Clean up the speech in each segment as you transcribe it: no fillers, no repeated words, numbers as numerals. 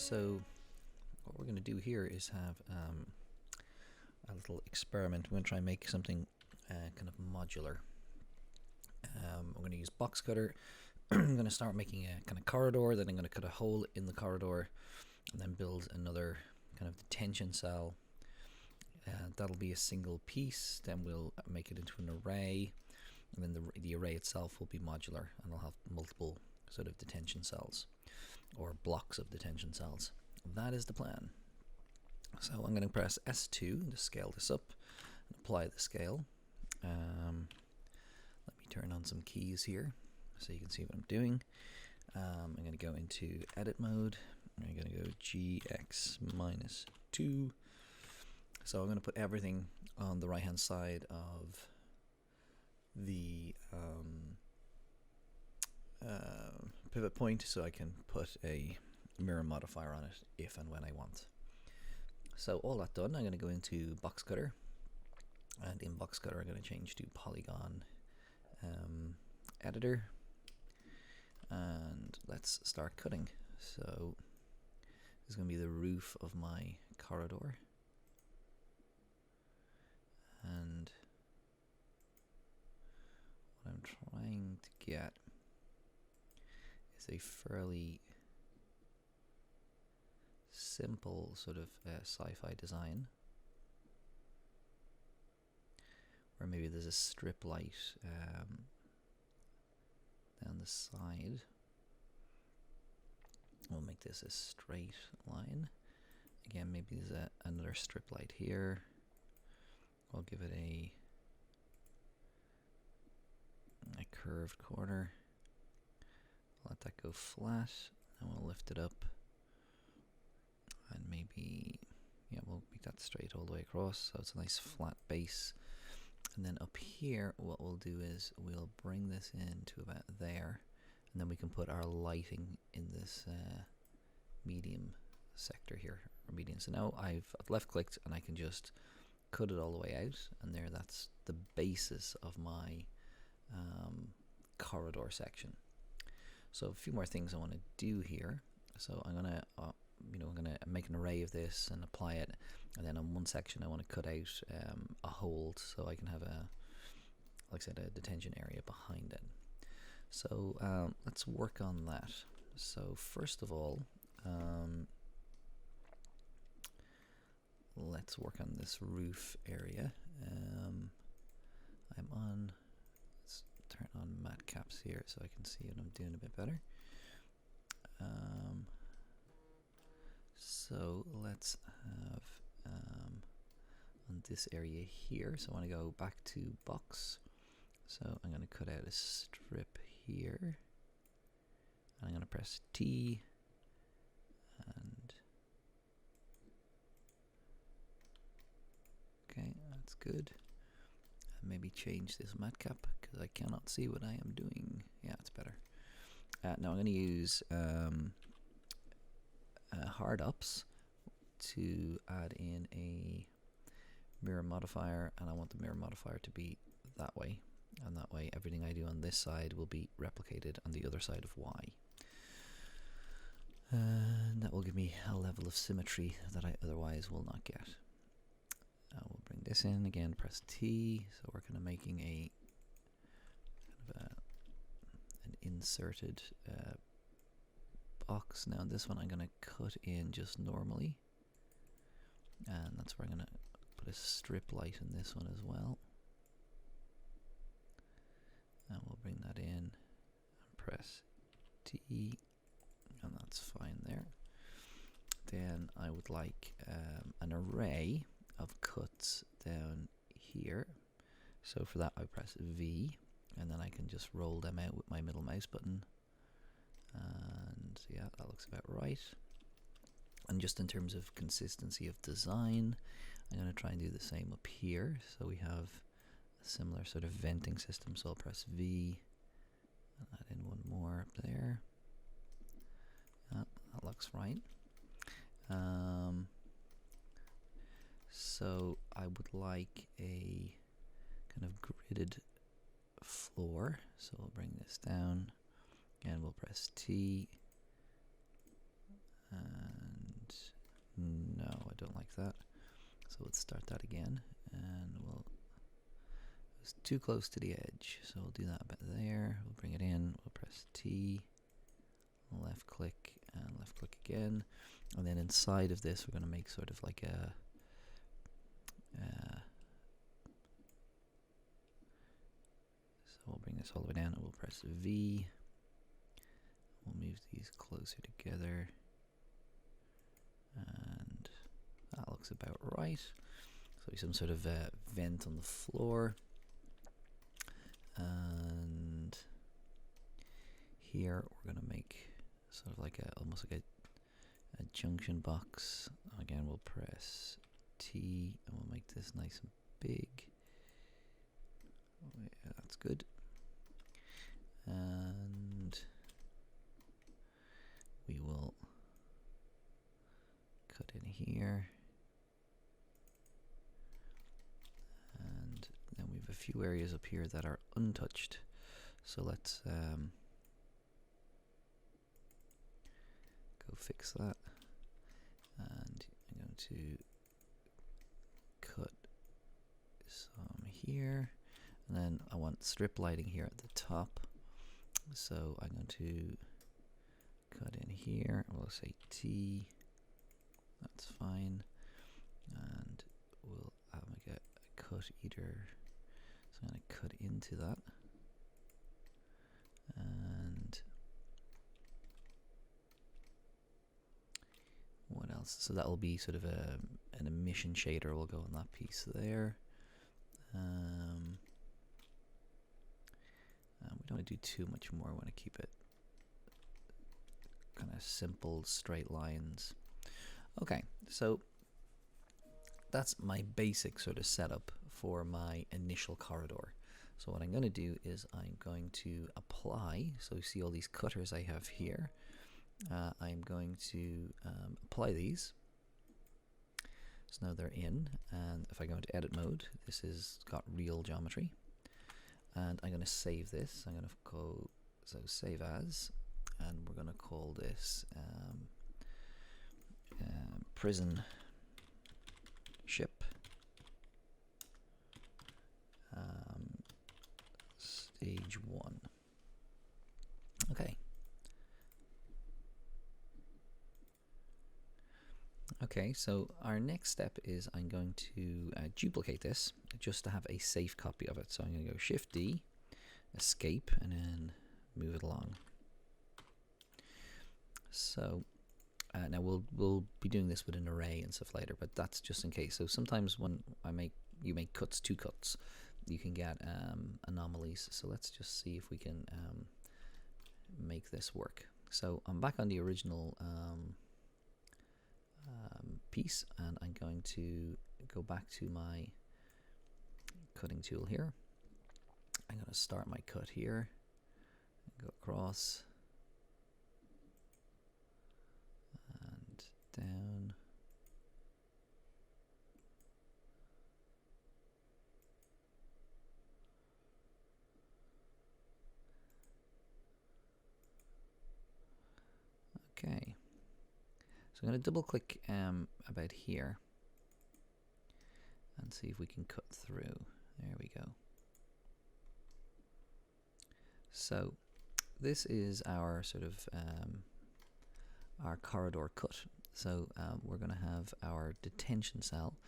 So what we're going to do here is have a little experiment. We're going to try and make something kind of modular. I'm going to use boxcutter. I'm going to start making a kind of corridor, then I'm going to cut a hole in the corridor and then build another kind of detention cell. That'll be a single piece, then we'll make it into an array, and then the array itself will be modular and I'll have multiple sort of detention cells or blocks of detention cells. That is the plan. So I'm going to press S2 to scale this up and apply the scale. Let me turn on some keys here so you can see what I'm doing. I'm going to go into edit mode. I'm going to go GX-2. So I'm going to put everything on the right hand side of the pivot point, so I can put a mirror modifier on it if and when I want. So all that done, I'm going to go into boxcutter, and in boxcutter I'm going to change to polygon editor, and let's start cutting. So this is going to be the roof of my corridor, and what I'm trying to get is a fairly simple sort of sci-fi design, where maybe there's a strip light down the side. We'll make this a straight line. Again, maybe there's another strip light here. We'll give it a curved corner. Let that go flat, and we'll lift it up, and maybe, yeah, we'll make that straight all the way across, so it's a nice flat base. And then up here, what we'll do is we'll bring this in to about there, and then we can put our lighting in this medium sector here, or medium. So now I've left clicked and I can just cut it all the way out, and there, that's the basis of my corridor section. So a few more things I want to do here. So I'm gonna I'm gonna make an array of this and apply it, and then on one section I want to cut out a hold so I can have like I said, a detention area behind it. So let's work on that. So first of all, let's work on this roof area. I'm on, let's turn on matte caps here so I can see what I'm doing a bit better. So let's have on this area here, so I want to go back to box. So I'm going to cut out a strip here, and I'm going to press T, and okay, that's good. And maybe change this matte cap because I cannot see what I am doing. Yeah, it's better. Now I'm going to use hard ups to add in a mirror modifier, and I want the mirror modifier to be that way, and that way everything I do on this side will be replicated on the other side of Y, and that will give me a level of symmetry that I otherwise will not get. We'll bring this in again, press T, so we're kind of making a kind of an inserted box. Now this one I'm going to cut in just normally, and that's where I'm going to put a strip light in this one as well, and we'll bring that in and press T, and that's fine there. Then I would like an array of cuts down here, so for that I press V, and then I can just roll them out with my middle mouse button, and yeah, that looks about right. And just in terms of consistency of design, I'm going to try and do the same up here, so we have a similar sort of venting system. So I'll press V and add in one more up there. That looks right. So I would like a kind of gridded floor, so we'll bring this down and we'll press T, and No, I don't like that. So let's start that again, and it's too close to the edge, so we'll do that a bit there. We'll bring it in, we'll press T, left click, and left click again, and then inside of this we're going to make sort of like a so we'll bring this all the way down, and we'll press V. We'll move these closer together, and that looks about right. So some sort of vent on the floor, and here we're going to make sort of like almost like a junction box. Again, we'll press T, and we'll make this nice and big. Yeah, that's good. And we will cut in here, and then we have a few areas up here that are untouched, so let's go fix that. And I'm going to cut some here, and then I want strip lighting here at the top, so I'm going to cut in here. We'll say T, that's fine, and we'll make a cut either. So I'm going to cut into that, and what else? So that will be sort of an emission shader will go on that piece there. We don't want to do too much more. I want to keep it kind of simple, straight lines. Okay, so that's my basic sort of setup for my initial corridor. So what I'm going to do is I'm going to apply, so you see all these cutters I have here. I'm going to apply these. So now they're in, and if I go into edit mode, this is got real geometry. And I'm going to save this. I'm going to go, so save as, and we're going to call this prison ship stage 1. Okay. Okay, so our next step is I'm going to duplicate this just to have a safe copy of it. So I'm going to go Shift D, escape, and then move it along. So now we'll be doing this with an array and stuff later, but that's just in case. So sometimes when you make cuts, two cuts, you can get anomalies. So let's just see if we can make this work. So I'm back on the original piece, and I'm going to go back to my cutting tool here. I'm going to start my cut here, go across and down. Okay. So I'm going to double click about here and see if we can cut through. There we go. So this is our sort of our corridor cut. So we're going to have our detention cell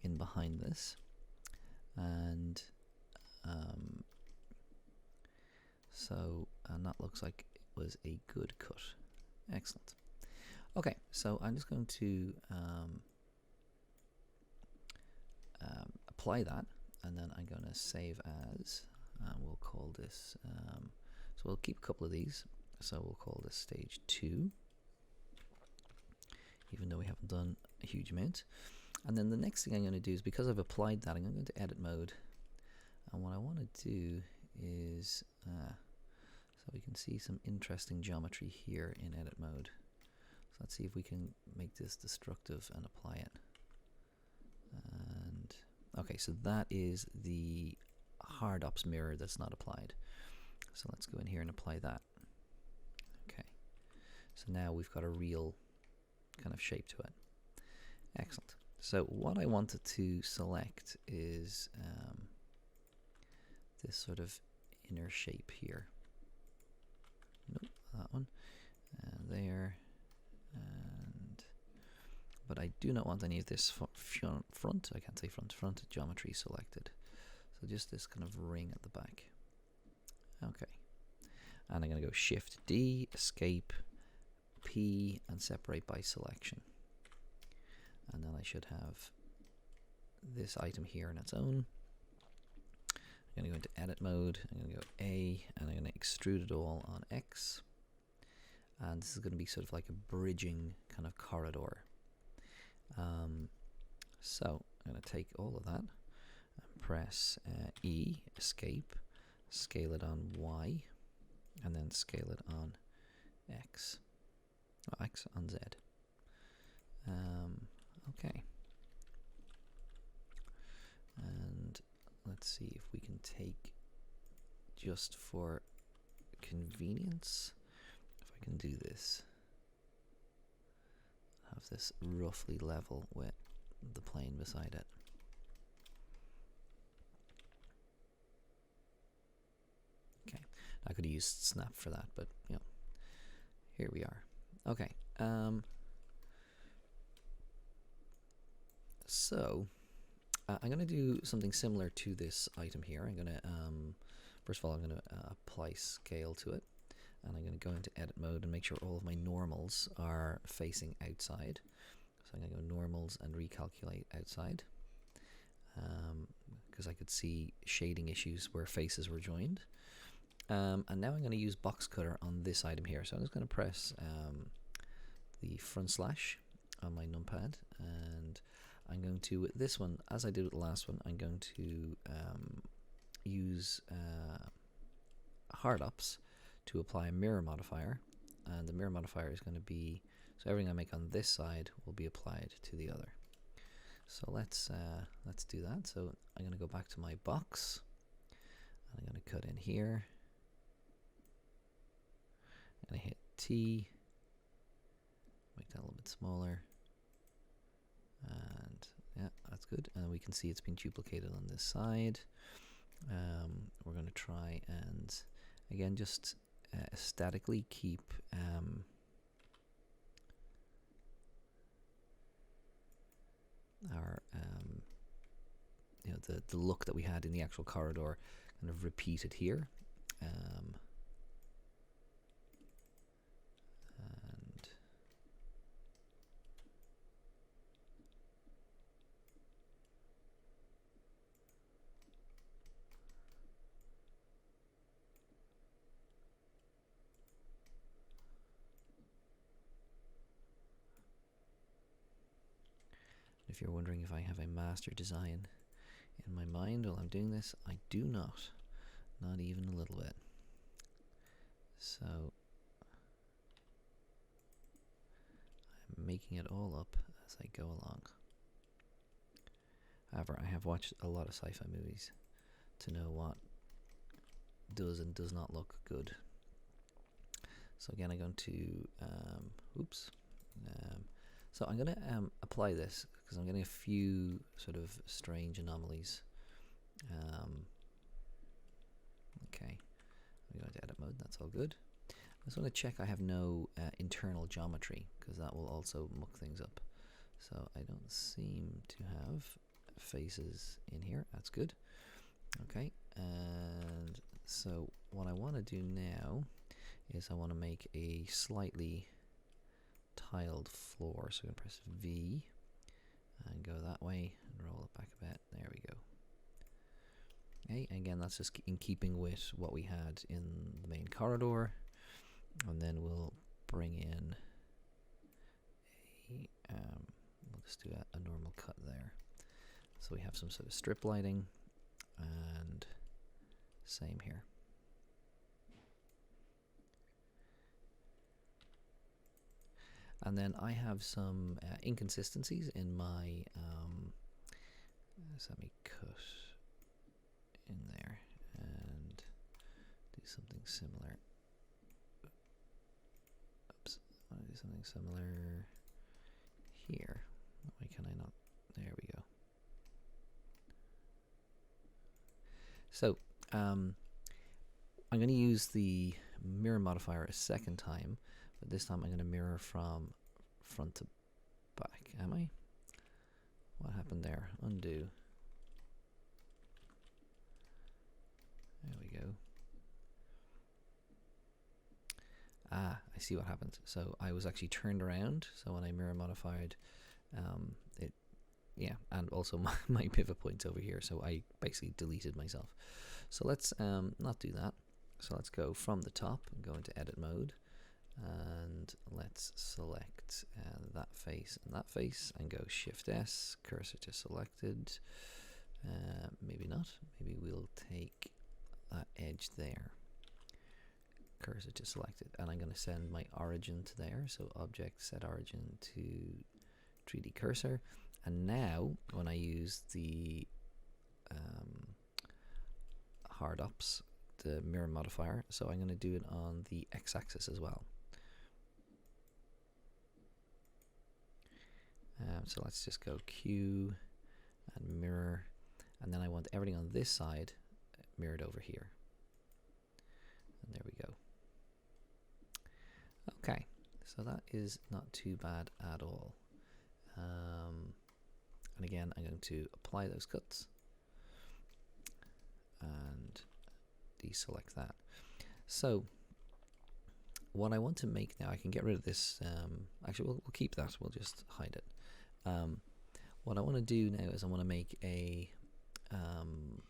in behind this, and and that looks like it was a good cut. Excellent. Okay, so I'm just going to apply that, and then I'm going to save as, and we'll call this, so we'll keep a couple of these, so we'll call this stage 2, even though we haven't done a huge amount. And then the next thing I'm going to do is, because I've applied that, I'm going to go into edit mode, and what I want to do is, so we can see some interesting geometry here in edit mode. Let's see if we can make this destructive and apply it. And okay, so that is the hard ops mirror that's not applied. So let's go in here and apply that. Okay, so now we've got a real kind of shape to it. Excellent. So what I wanted to select is this sort of inner shape here. Nope, that one. And there. And but I do not want any of this front. I can't say front geometry selected. So just this kind of ring at the back. Okay. And I'm going to go Shift D, Escape, P, and separate by selection. And then I should have this item here on its own. I'm going to go into edit mode. I'm going to go A, and I'm going to extrude it all on X. And this is going to be sort of like a bridging kind of corridor. So I'm going to take all of that and press E, escape, scale it on Y, and then scale it on X. Oh, X on Z. Okay. And let's see if we can take, just for convenience, if I can do this, have this roughly level with the plane beside it. Okay, I could have used snap for that, but you know, here we are. Okay, so I'm going to do something similar to this item here. I'm going to, first of all, I'm going to apply scale to it. And I'm going to go into edit mode and make sure all of my normals are facing outside. So I'm going to go normals and recalculate outside. Because I could see shading issues where faces were joined. And now I'm going to use boxcutter on this item here. So I'm just going to press the front slash on my numpad. And I'm going to, with this one, as I did with the last one, I'm going to use hard ups to apply a mirror modifier, and the mirror modifier is going to be, so everything I make on this side will be applied to the other. So let's do that. So I'm going to go back to my box, and I'm going to cut in here, and I hit T, make that a little bit smaller, and yeah, that's good. And we can see it's been duplicated on this side. We're going to try and again just aesthetically keep our you know, the look that we had in the actual corridor kind of repeated here. And if you're wondering if I have a master design in my mind while I'm doing this, I do not. Not even a little bit. So I'm making it all up as I go along. However, I have watched a lot of sci-fi movies to know what does and does not look good. So again, I'm going to, so I'm going to apply this because I'm getting a few sort of strange anomalies. Okay, I'm going to edit mode, that's all good. I just want to check I have no internal geometry because that will also muck things up. So I don't seem to have faces in here, that's good. Okay, and so what I want to do now is I want to make a slightly tiled floor. So I'm going to press V and go that way and roll it back a bit. There we go. Okay, again, that's just in keeping with what we had in the main corridor. And then we'll bring in a, we'll just do a normal cut there. So we have some sort of strip lighting, and same here. And then I have some inconsistencies in my, so let me cut in there and do something similar. Oops, I want to do something similar here. Why can I not? There we go. So I'm going to use the mirror modifier a second time, but this time I'm going to mirror from front to back. Am I? What happened there? Undo. There we go. Ah, I see what happened. So I was actually turned around. So when I mirror modified, it, yeah, and also my pivot point's over here. So I basically deleted myself. So let's not do that. So let's go from the top and go into edit mode. And let's select that face and go Shift S, cursor to selected. Maybe not. Maybe we'll take that edge there. Cursor to selected, and I'm going to send my origin to there. So object set origin to 3D cursor. And now when I use the hard ups, the mirror modifier, so I'm going to do it on the x-axis as well. So let's just go Q and mirror, and then I want everything on this side mirrored over here. And there we go. Okay, so that is not too bad at all. And again, I'm going to apply those cuts and deselect that. So what I want to make now, I can get rid of this. Actually, we'll keep that. We'll just hide it. What I want to do now is I want to make a kind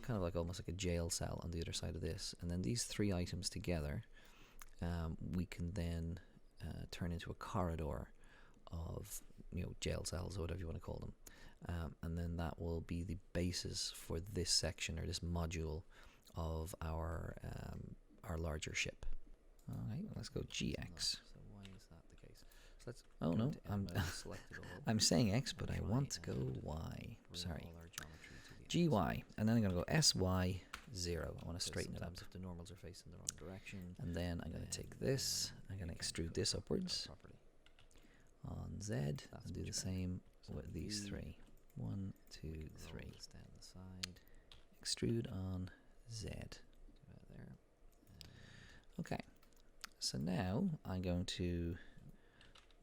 of like almost like a jail cell on the other side of this, and then these three items together, we can then turn into a corridor of jail cells or whatever you want to call them, and then that will be the basis for this section or this module of our larger ship. Alright, let's go GX. So why is that the case? So let's no, I'm saying X, but I want to go Y. Sorry. GY, and then I'm going to go SY 0. I want to straighten it up. If the normals are facing the wrong direction, and then I'm going to take this. I'm going to extrude this upwards on Z, and do the same with these three. 1, 2, 3. Down the side. Extrude on Z. There. Okay. So now I'm going to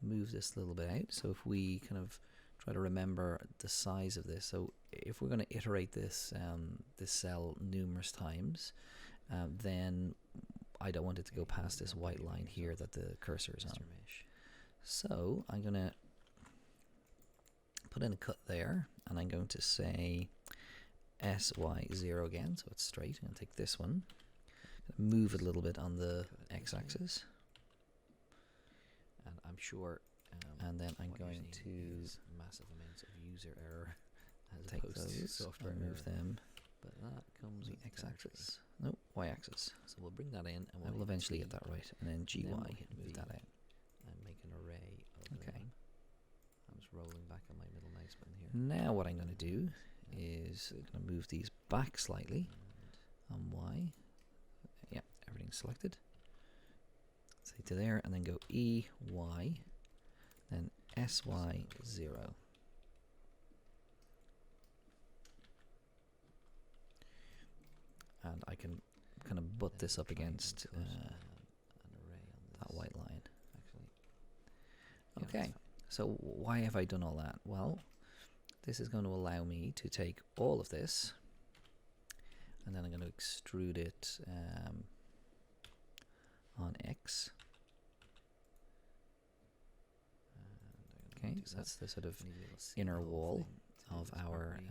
move this a little bit out. So if we kind of try to remember the size of this, so if we're going to iterate this this cell numerous times, then I don't want it to go past this white line here that the cursor is on. So I'm going to put in a cut there, and I'm going to say SY0 again, so it's straight. I'm going to take this one, move it a little bit on the x-axis, and I'm sure, and then I'm going to massive amounts of user error as take those software and move them. But that comes the x-axis, no, y-axis. So we'll bring that in, and we'll eventually get that right. And then GY, move that out, and make an array of them. I'm just rolling back on my middle mouse button here. Now what I'm going to do is I'm going to move these back slightly on Y. Yeah, everything's selected. Say to there, and then go EY, then SY0. And I can kind of butt this up against that white line. Okay, so why have I done all that? Well, this is going to allow me to take all of this, and then I'm going to extrude it on X. Okay, so that's the sort of inner wall of our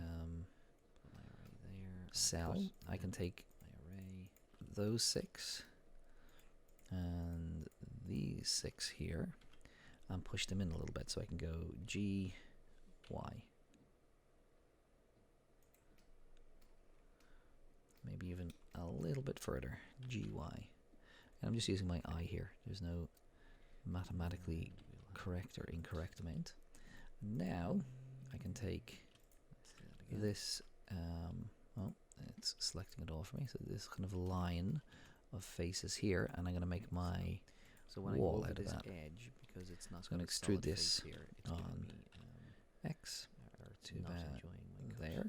cell. I can take those 6 and these 6 here and push them in a little bit, so I can go G, Y. Maybe even a little bit further, G, Y. And I'm just using my eye here. There's no mathematically correct or incorrect amount. Now I can take this, well, it's selecting it all for me, so this kind of line of faces here, and I'm going to make my So when I go wall over out of this that. edge, because it's not I'm going going to extrude this here, it's on giving me, X it's to not about enjoying my cut. there,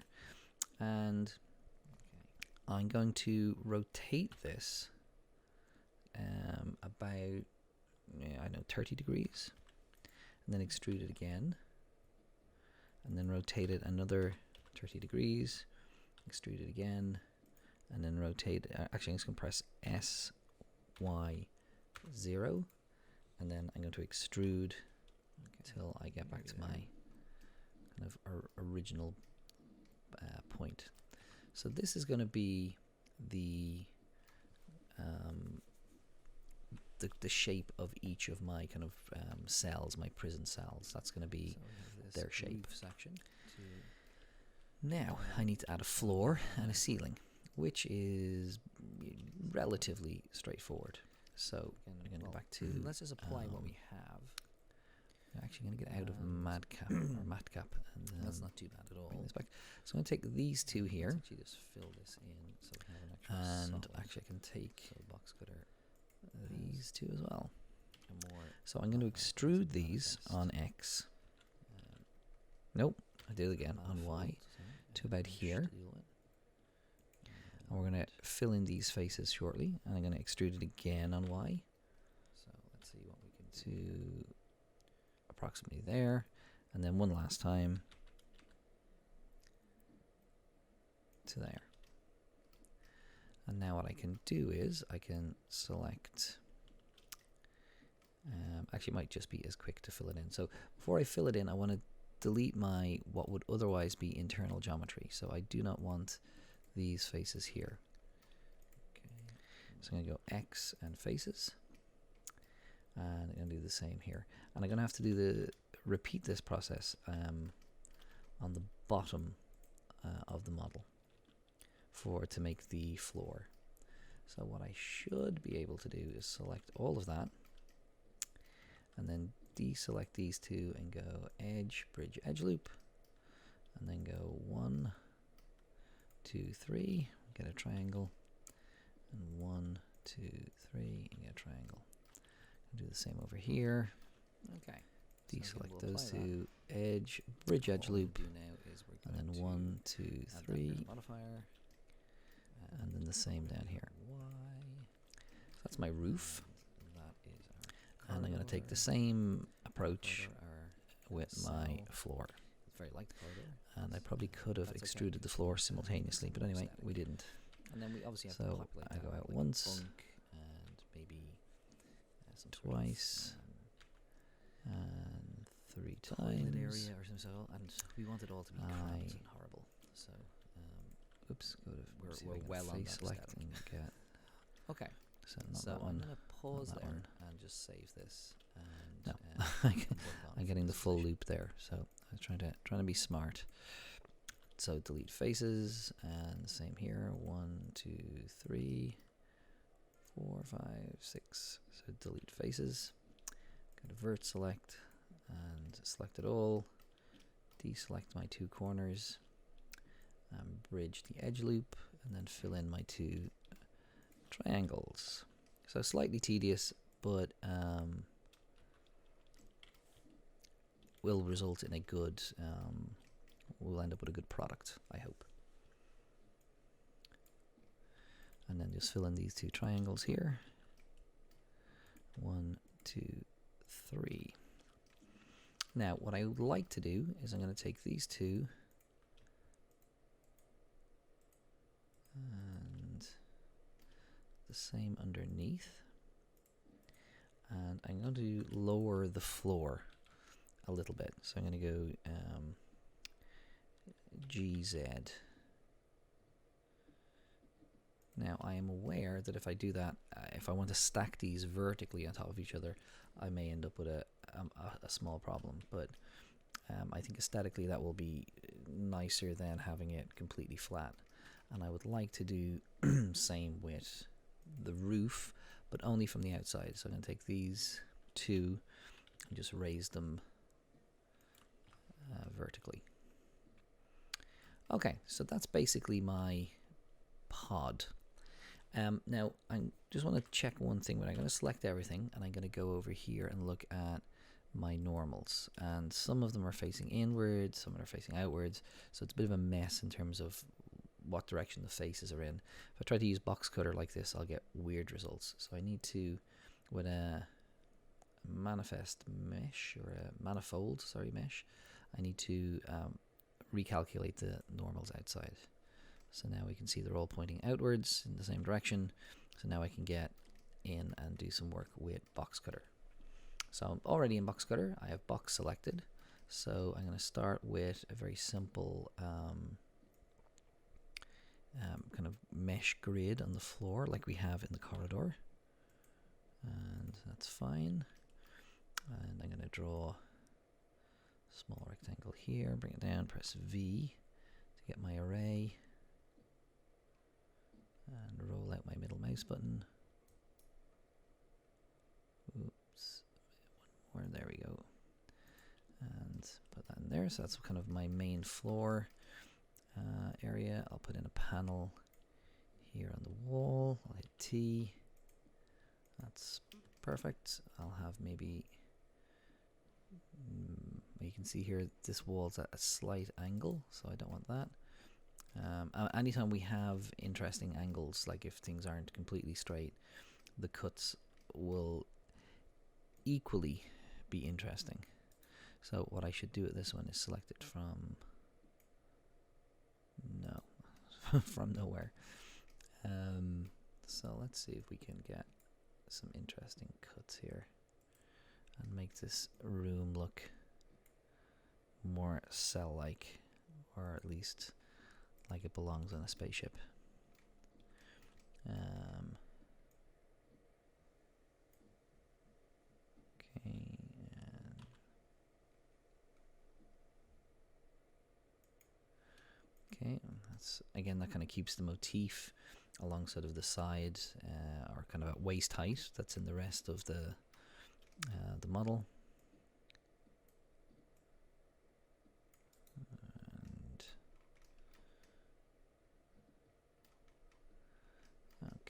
and Okay. I'm going to rotate this about, I know, 30 degrees, and then extrude it again, and then rotate it another 30 degrees, extrude it again, and then rotate. Actually, I'm just going to press S, Y, 0, and then I'm going to extrude till I get back to my kind of original point. So this is going to be the shape of each of my kind of cells, my prison cells. That's going to be their shape. Section Now I need to add a floor and a ceiling, which is relatively straightforward. So I'm going to go back to. Let's just apply what we have. I'm actually going to get out of Madcap or Matcap, and then That's not too bad at all. bring this back. So I'm going to take these two here, Let's actually just fill this in so we have an extra and solid. actually I can take So box cutter these two as well. and more. So I'm going to extrude these on X. Nope, I did it again on Y to about here. And we're going to fill in these faces shortly, and I'm going to extrude it again on Y So let's see what we can do. to approximately there, and then one last time to there. And now what I can do is I can select, actually it might just be as quick to fill it in. So before I fill it in, I want to delete my what would otherwise be internal geometry. So I do not want these faces here. Okay. So I'm going to go X and faces, and I'm going to do the same here. And I'm going to have to repeat this process on the bottom of the model to make the floor. So what I should be able to do is select all of that, and then deselect these two and go edge, bridge, edge loop, and then go 1, 2, 3, get a triangle, and 1, 2, 3, and get a triangle. Do the same over here. Okay. Deselect those two, edge, bridge, edge loop, and then 1, 2, 3, modifier, and then the same down here. Y. So that's my roof, That is and I'm going to take the same approach with my cell. floor. It's very light corridor. And I probably could have That's okay. extruded the floor simultaneously, but anyway, we didn't. And then we obviously have So to populate I that go with, out like, once, bunk and maybe some twice, sort of, and 3 toilet times. area or something. So, and we want it all to be cramped and horrible. So Oops, go to see if we're I can well on face that select aesthetic. and get. okay. So not So that I'm one. gonna pause that there one. and just save this. And, No, work on I'm getting the full visualization. loop there, so I was trying to be smart. So delete faces, and the same here. 1, 2, 3, 4, 5, 6. So delete faces. Go to vert select and select it all. Deselect my 2 corners. Bridge the edge loop, and then fill in my 2 triangles. So slightly tedious, but will result in a good. We'll end up with a good product, I hope. And then just fill in these 2 triangles here. 1, 2, 3. Now, what I would like to do is I'm going to take these 2 and the same underneath, and I'm going to lower the floor a little bit. So I'm going to go GZ. Now I am aware that if I do that, if I want to stack these vertically on top of each other, I may end up with a small problem, but I think aesthetically that will be nicer than having it completely flat. And I would like to do same with the roof, but only from the outside. So I'm going to take these 2 and just raise them vertically. Okay, so that's basically my pod. Now, I just want to check one thing. But I'm going to select everything, and I'm going to go over here and look at my normals. And some of them are facing inwards, some are facing outwards. So it's a bit of a mess in terms of what direction the faces are in. If I try to use box cutter like this, I'll get weird results. So I need to, with a manifest mesh, or a manifold, sorry, mesh, I need to recalculate the normals outside. So now we can see they're all pointing outwards in the same direction. So now I can get in and do some work with box cutter. So I'm already in box cutter. I have box selected. So I'm going to start with a very simple kind of mesh grid on the floor like we have in the corridor. And that's fine. And I'm going to draw a small rectangle here, bring it down, press V to get my array. And roll out my middle mouse button. Oops. One more, there we go. And put that in there. So that's kind of my main floor area. I'll put in a panel here on the wall. I'll hit T. That's perfect. I'll have maybe, you can see here, this wall's at a slight angle, so I don't want that. Anytime we have interesting angles, like if things aren't completely straight, the cuts will equally be interesting. So what I should do at this one is select it from from nowhere. So let's see if we can get some interesting cuts here and make this room look more cell-like, or at least like it belongs on a spaceship. Okay, that's again, that kind of keeps the motif alongside of the side, or kind of at waist height. That's in the rest of the model.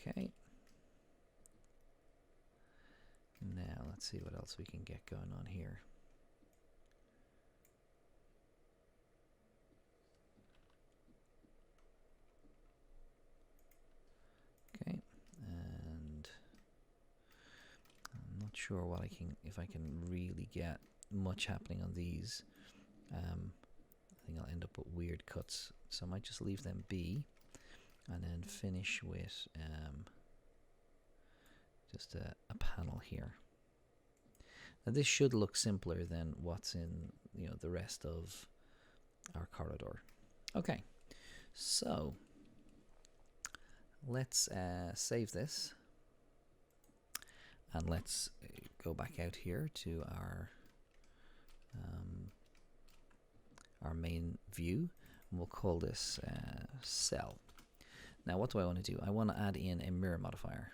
Okay. Now let's see what else we can get going on here. Okay, and I'm not sure what if I can really get much happening on these. I think I'll end up with weird cuts, so I might just leave them be. And then finish with just a panel here. Now this should look simpler than what's in the rest of our corridor. Okay, so let's save this, and let's go back out here to our main view, and we'll call this cell. Now what do I want to do? I want to add in a mirror modifier.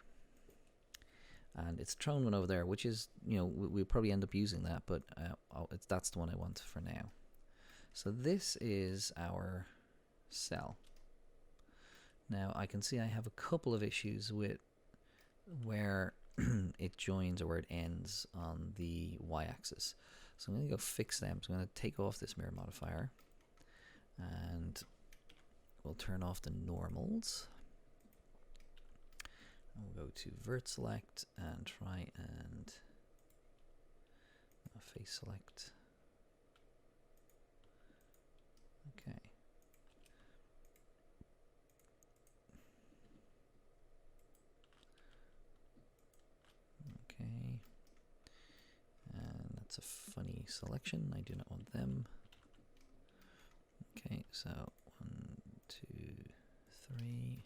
And it's thrown one over there, which is, we'll probably end up using that, but that's the one I want for now. So this is our cell. Now I can see I have a couple of issues with where it joins or where it ends on the y-axis. So I'm going to go fix them. So I'm going to take off this mirror modifier, and we'll turn off the normals. And we'll go to vert select and try and face select. Okay. Okay. And that's a funny selection. I do not want them. Okay, so 1, 2, 3,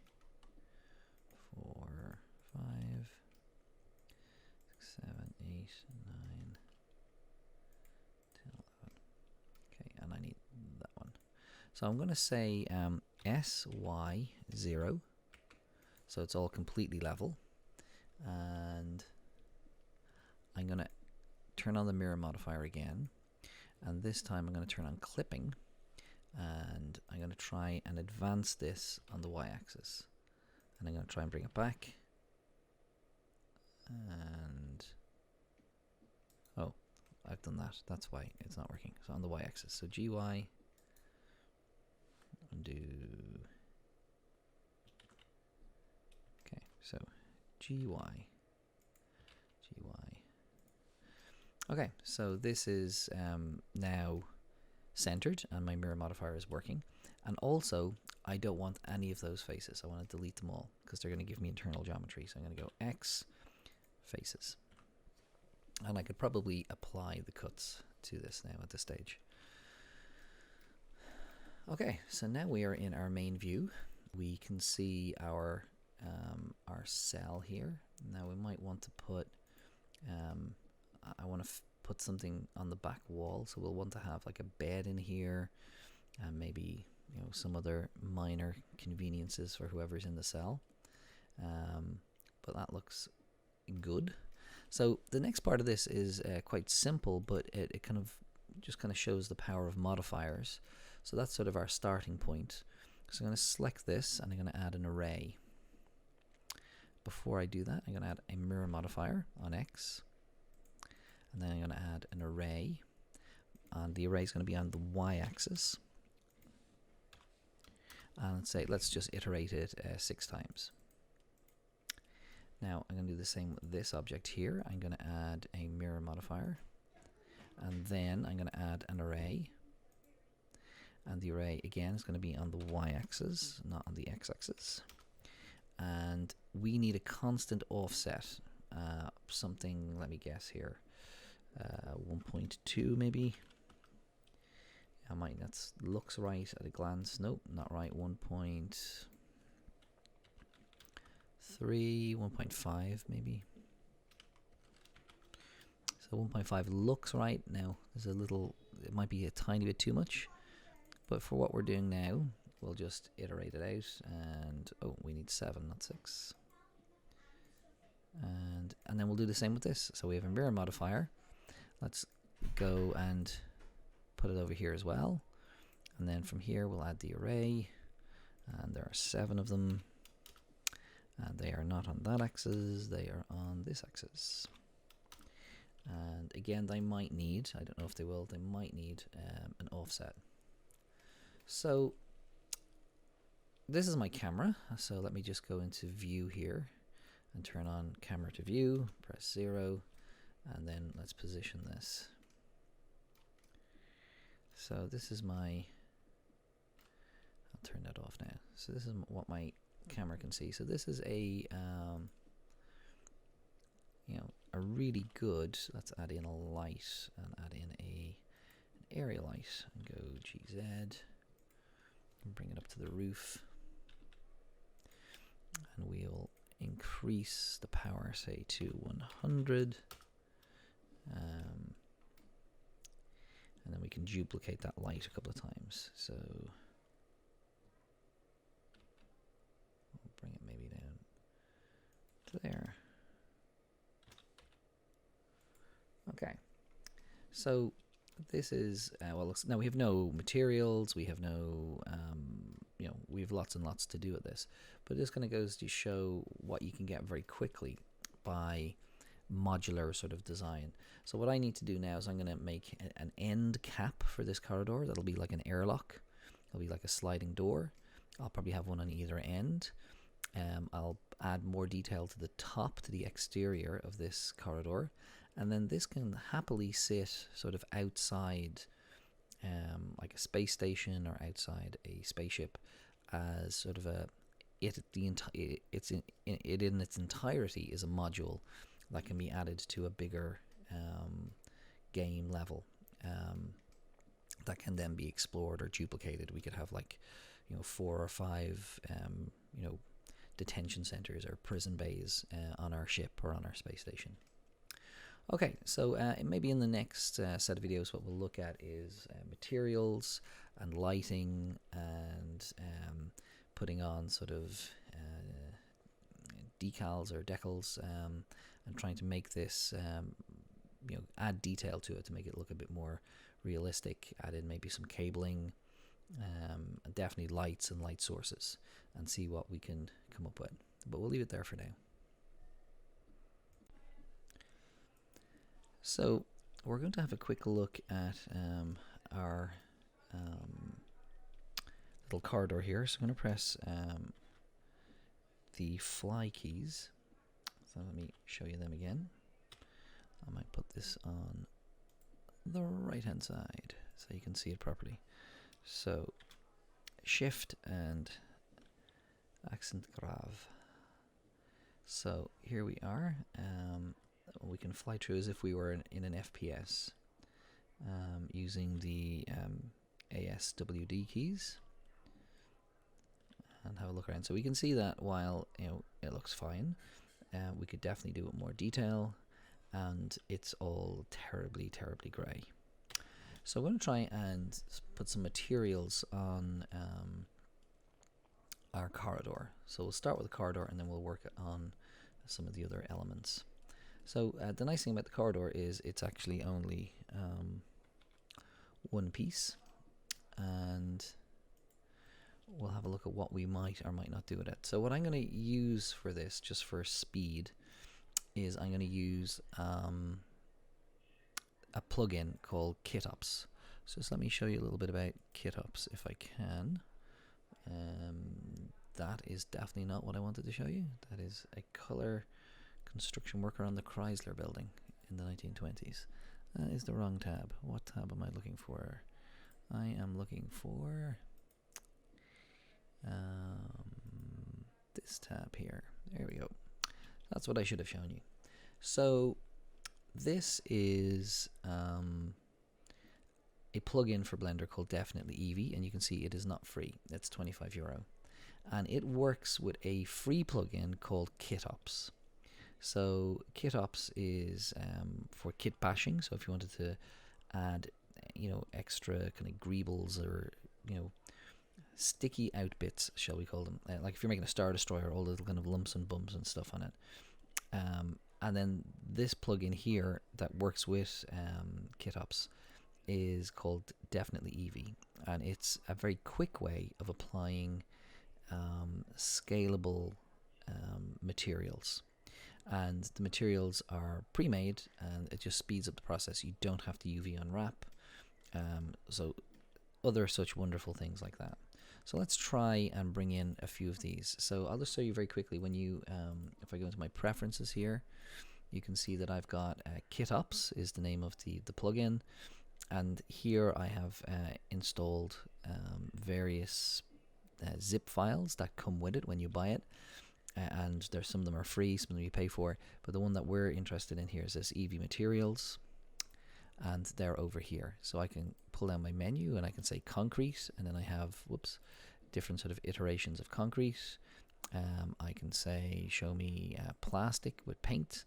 4, 5, 6, 7, 8, 9, 10, 11. Okay, and I need that one. So I'm going to say SY 0, so it's all completely level, and I'm going to turn on the mirror modifier again, and this time I'm going to turn on clipping, and I'm going to try and advance this on the y-axis. and I'm going to try and bring it back. And oh, I've done that. That's why it's not working. So on the y-axis. So GY, undo. Okay, so GY. Okay, so this is now centered and my mirror modifier is working. And also, I don't want any of those faces. I want to delete them all because they're going to give me internal geometry. So I'm going to go X faces. And I could probably apply the cuts to this now at this stage. Okay, so now we are in our main view. We can see our cell here. Now we might want to put, I want to put something on the back wall. So we'll want to have like a bed in here and maybe some other minor conveniences for whoever's in the cell. But that looks good. So the next part of this is quite simple, but it kind of shows the power of modifiers. So that's sort of our starting point. So I'm going to select this and I'm going to add an array. Before I do that, I'm going to add a mirror modifier on X. And then I'm going to add an array. And the array is going to be on the y-axis. And let's just iterate it 6 times. Now I'm going to do the same with this object here. I'm going to add a mirror modifier. And then I'm going to add an array. And the array again is going to be on the y-axis, not on the x-axis. And we need a constant offset. Something, let me guess here, 1.2 maybe. That looks right at a glance. Nope, not right. 1.3, 1.5 maybe. So 1.5 looks right. Now there's it might be a tiny bit too much, but for what we're doing now, we'll just iterate it out. And oh, we need 7, not 6. And then we'll do the same with this. So we have a mirror modifier. Let's go and put it over here as well. And then from here we'll add the array. And there are 7 of them. And they are not on that axis, they are on this axis. And again, they might need, I don't know if they will, they might need an offset. So this is my camera. So let me just go into view here and turn on camera to view, press 0, and then let's position this. So this is my, I'll turn that off now. So this is what my camera can see. So this is a a really good, let's add in a light and add in an area light and go GZ and bring it up to the roof, and we'll increase the power, say, to 100, and then we can duplicate that light a couple of times. So we'll bring it maybe down to there. Okay, so this is now we have no materials, we have no we have lots and lots to do with this, but this kind of goes to show what you can get very quickly by modular sort of design. So what I need to do now is I'm going to make an end cap for this corridor. That'll be like an airlock. It'll be like a sliding door. I'll probably have one on either end. I'll add more detail to the top, to the exterior of this corridor, and then this can happily sit sort of outside like a space station or outside a spaceship as sort of it in its entirety is a module that can be added to a bigger game level that can then be explored or duplicated. We could have 4 or 5 detention centers or prison bays on our ship or on our space station. Okay, so maybe in the next set of videos what we'll look at is materials and lighting and putting on sort of decals or decals and trying to make this add detail to it to make it look a bit more realistic, add in maybe some cabling, and definitely lights and light sources, and see what we can come up with. but we'll leave it there for now. So we're going to have a quick look at our little corridor here. So I'm going to press the fly keys. So let me show you them again. I might put this on the right hand side so you can see it properly. So shift and accent grave. So here we are. We can fly through as if we were in an FPS using the ASWD keys, and have a look around. So we can see that while it looks fine, we could definitely do it more detail, and it's all terribly grey. So I'm going to try and put some materials on our corridor. So we'll start with the corridor and then we'll work on some of the other elements. So the nice thing about the corridor is it's actually only one piece, and we'll have a look at what we might or might not do with it. So what I'm going to use for this, just for speed, is I'm going to use a plugin called CutOps. So just let me show you a little bit about CutOps if I can. That is definitely not what I wanted to show you. That is a color construction worker on the Chrysler building in the 1920s. That is the wrong tab. What tab am I looking for? I am looking for this tab here. There we go. That's what I should have shown you. So this is a plugin for Blender called Definitely Eevee, and you can see it is not free. It's €25. And it works with a free plugin called CutOps. So CutOps is for kit bashing. So if you wanted to add, extra kind of greebles or, sticky out bits, shall we call them? Like if you're making a Star Destroyer, all the little kind of lumps and bumps and stuff on it. And then this plugin here that works with CutOps is called Definitely Eevee, and it's a very quick way of applying scalable materials. And the materials are pre-made, and it just speeds up the process. You don't have to UV unwrap. So other such wonderful things like that. So let's try and bring in a few of these. So I'll just show you very quickly. When you, if I go into my preferences here, you can see that I've got CutOps is the name of the plugin, and here I have installed various zip files that come with it when you buy it. And there's some of them are free, some of them you pay for, but the one that we're interested in here is this Eevee materials, and they're over here. So I can pull down my menu and I can say concrete, and then I have different sort of iterations of concrete. I can say show me plastic with paint,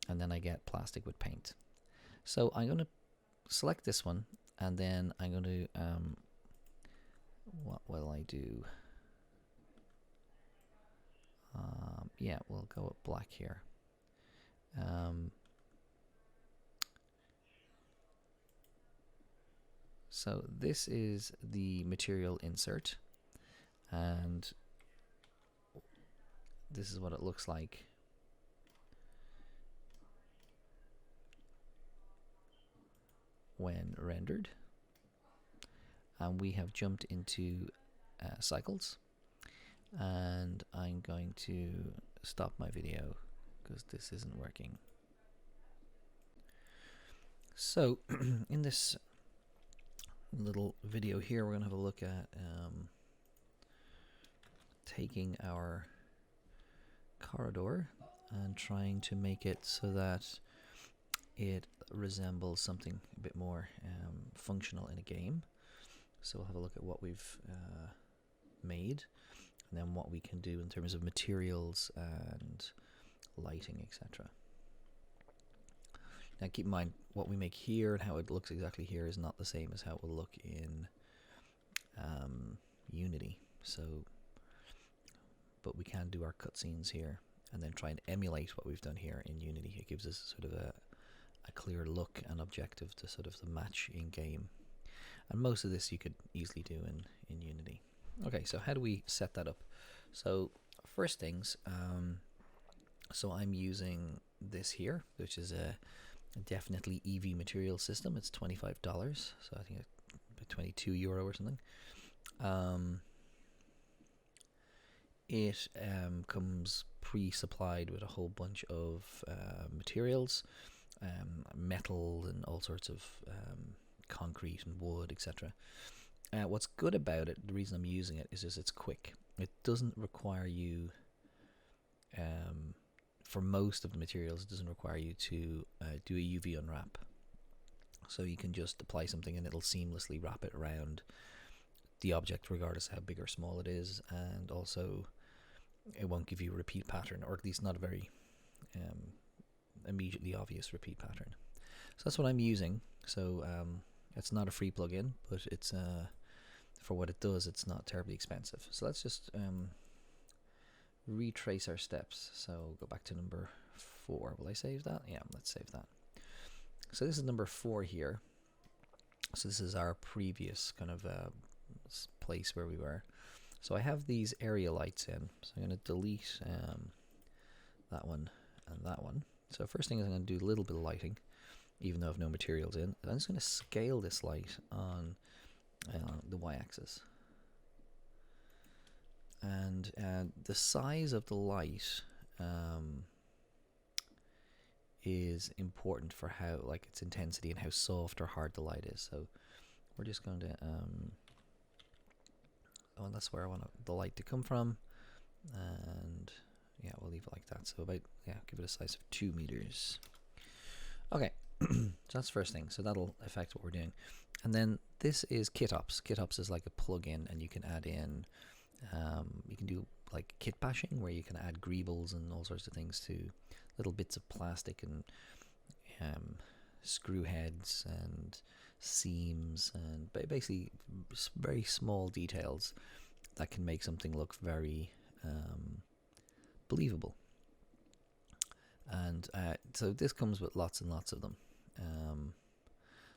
and then I get plastic with paint. So I'm going to select this one, and then I'm going to what will I do? Yeah, we'll go with black here. So this is the material insert, and this is what it looks like when rendered. And we have jumped into cycles. And I'm going to stop my video because this isn't working. So in this little video here, we're going to have a look at taking our corridor and trying to make it so that it resembles something a bit more functional in a game. So we'll have a look at what we've made, and then what we can do in terms of materials and lighting, etc. Now keep in mind, what we make here and how it looks exactly here is not the same as how it will look in Unity. So, but we can do our cutscenes here and then try and emulate what we've done here in Unity. It gives us sort of a clear look and objective to sort of the match in game. And most of this you could easily do in Unity. Okay, so how do we set that up? So first things, so I'm using this here, which is a definitely EV material system. It's $25, so I think about €22 or something. It comes pre-supplied with a whole bunch of materials, metal and all sorts of concrete and wood, etc. What's good about it, the reason I'm using it, is just it's quick. It doesn't require you, for most of the materials, it doesn't require you to do a UV unwrap. So you can just apply something and it'll seamlessly wrap it around the object regardless of how big or small it is, and also it won't give you a repeat pattern, or at least not a very immediately obvious repeat pattern. So that's what I'm using. So it's not a free plugin, but it's for what it does, it's not terribly expensive. So let's just retrace our steps. So go back to number 4. Will I save that? Yeah, let's save that. So this is number 4 here. So this is our previous kind of place where we were. So I have these area lights in. So I'm going to delete that one and that one. So first thing is I'm going to do a little bit of lighting, even though I have no materials in. I'm just going to scale this light on the y-axis. And the size of the light is important for how, like, its intensity and how soft or hard the light is. So we're just going to oh, that's where I want the light to come from, and yeah, we'll leave it like that. So about, yeah, give it a size of 2 meters. Okay, so that's the first thing. So that'll affect what we're doing. And then this is KitOps. KitOps is like a plugin, and you can add in, you can do like kit bashing, where you can add greebles and all sorts of things to little bits of plastic and screw heads and seams, and basically very small details that can make something look very believable. And so this comes with lots and lots of them.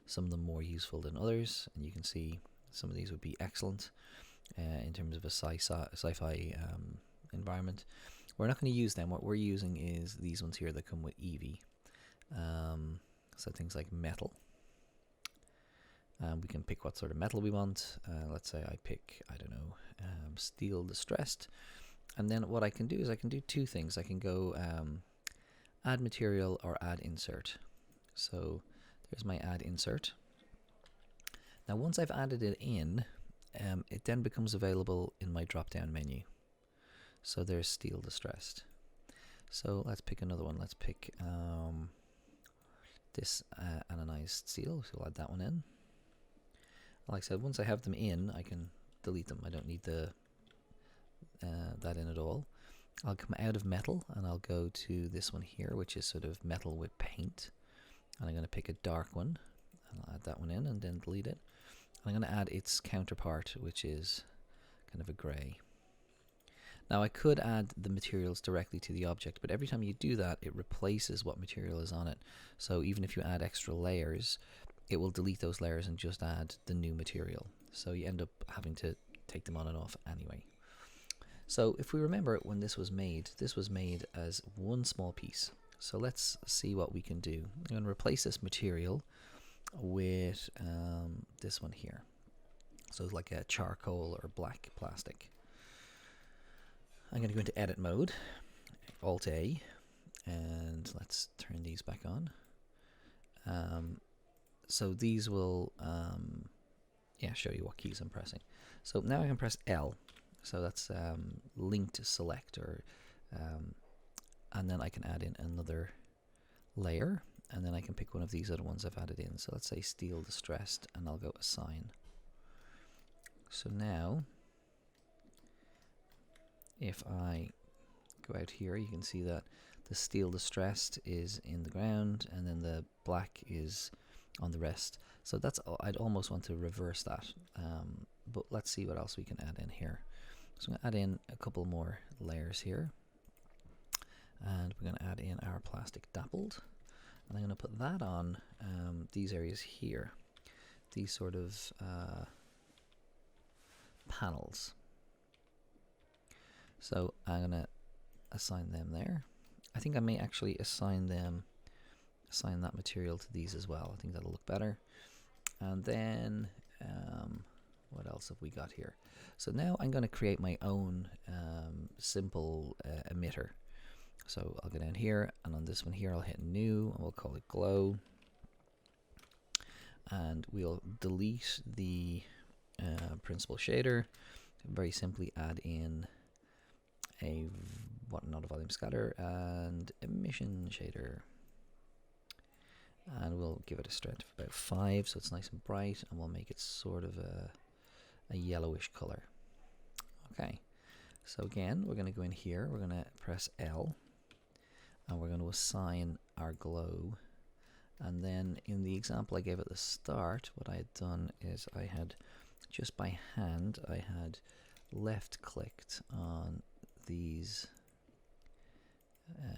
Some of them more useful than others, and you can see some of these would be excellent in terms of a sci-fi environment. We're not going to use them. What we're using is these ones here that come with Eevee. So things like metal. We can pick what sort of metal we want. Let's say I pick, I don't know, steel distressed. And then what I can do is I can do 2 things. I can go add material or add insert. So there's my add insert. Now once I've added it in, it then becomes available in my drop down menu. So there's steel distressed. So let's pick another one. Let's pick this anodized steel. So we'll add that one in. Like I said, once I have them in, I can delete them. I don't need the that in at all. I'll come out of metal and I'll go to this one here, which is sort of metal with paint. And I'm going to pick a dark one, and I'll add that one in and then delete it. And I'm going to add its counterpart, which is kind of a grey. Now I could add the materials directly to the object, but every time you do that, it replaces what material is on it. So even if you add extra layers, it will delete those layers and just add the new material. So you end up having to take them on and off anyway. So if we remember when this was made as one small piece. So let's see what we can do. I'm going to replace this material with this one here. So it's like a charcoal or black plastic. I'm going to go into edit mode, Alt A, and let's turn these back on. So these will show you what keys I'm pressing. So now I can press L. So that's linked select, or and then I can add in another layer, and then I can pick one of these other ones I've added in. So let's say steel distressed, and I'll go assign. So now if I go out here, you can see that the steel distressed is in the ground, and then the black is on the rest. So that's, I'd almost want to reverse that, but let's see what else we can add in here. So I'm going to add in a couple more layers here, and we're going to add in our plastic dappled, and I'm going to put that on these areas here, these sort of panels. So I'm going to assign them there. I think I may actually assign that material to these as well. I think that'll look better. And then what else have we got here? So now I'm going to create my own simple emitter. So I'll go down here, and on this one here I'll hit new, and we'll call it glow. And we'll delete the principal shader. Very simply add in not a volume scatter and emission shader. And we'll give it a strength of about 5, so it's nice and bright, and we'll make it sort of a yellowish color. Okay, so again, we're going to go in here, we're going to press L, and we're going to assign our glow. And then in the example I gave at the start, what I had done is I had, just by hand, I had left clicked on these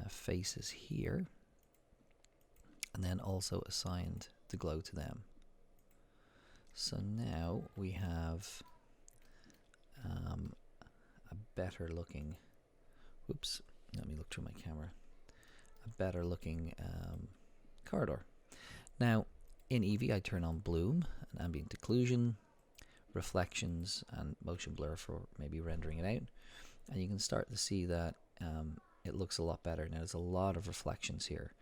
faces here, and then also assigned the glow to them. So now we have a better looking, whoops, let me look through my camera, a better looking corridor. Now in Eevee I turn on bloom and ambient occlusion, reflections and motion blur for maybe rendering it out, and you can start to see that it looks a lot better. Now there's a lot of reflections here,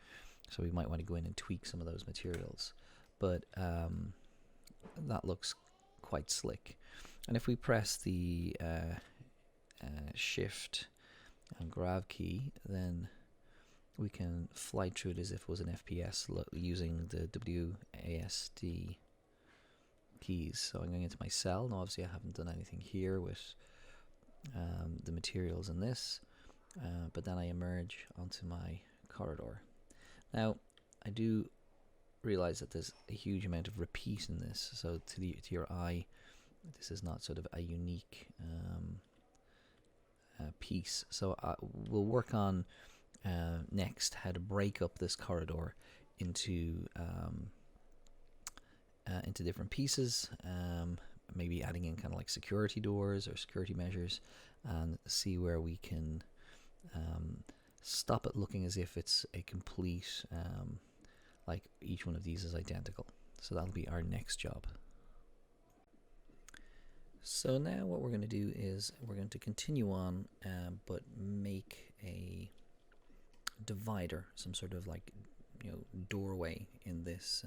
so we might want to go in and tweak some of those materials, but that looks quite slick. And if we press the shift and grab key, then we can fly through it as if it was an FPS using the WASD keys. So I'm going into my cell. Now obviously I haven't done anything here with the materials in this, but then I emerge onto my corridor. Now I do realize that there's a huge amount of repeat in this, so to your eye this is not sort of a unique piece. So we'll work on next how to break up this corridor into different pieces, maybe adding in kind of like security doors or security measures, and see where we can stop it looking as if it's a complete like each one of these is identical. So that'll be our next job. So now what we're going to do is we're going to continue on, but make a divider, some sort of like doorway in this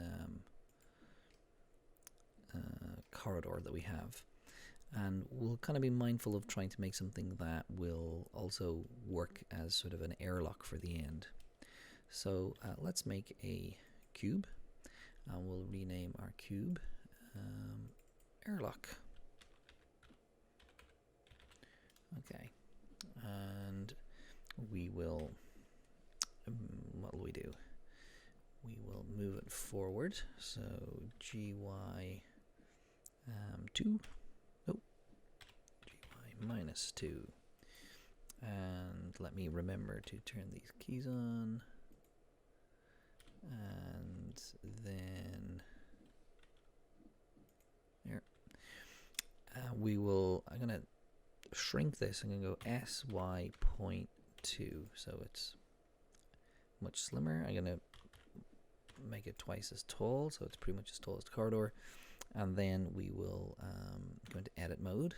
corridor that we have, and we'll kind of be mindful of trying to make something that will also work as sort of an airlock for the end. So let's make a cube, and we'll rename our cube airlock. Okay, and we will, what will we do? We will move it forward, so GY 2, nope, GY minus 2, and let me remember to turn these keys on, and then here, I'm going to shrink this. I'm going to go SY.2, so it's much slimmer. I'm going to make it twice as tall, so it's pretty much as tall as the corridor. And then we will go into edit mode.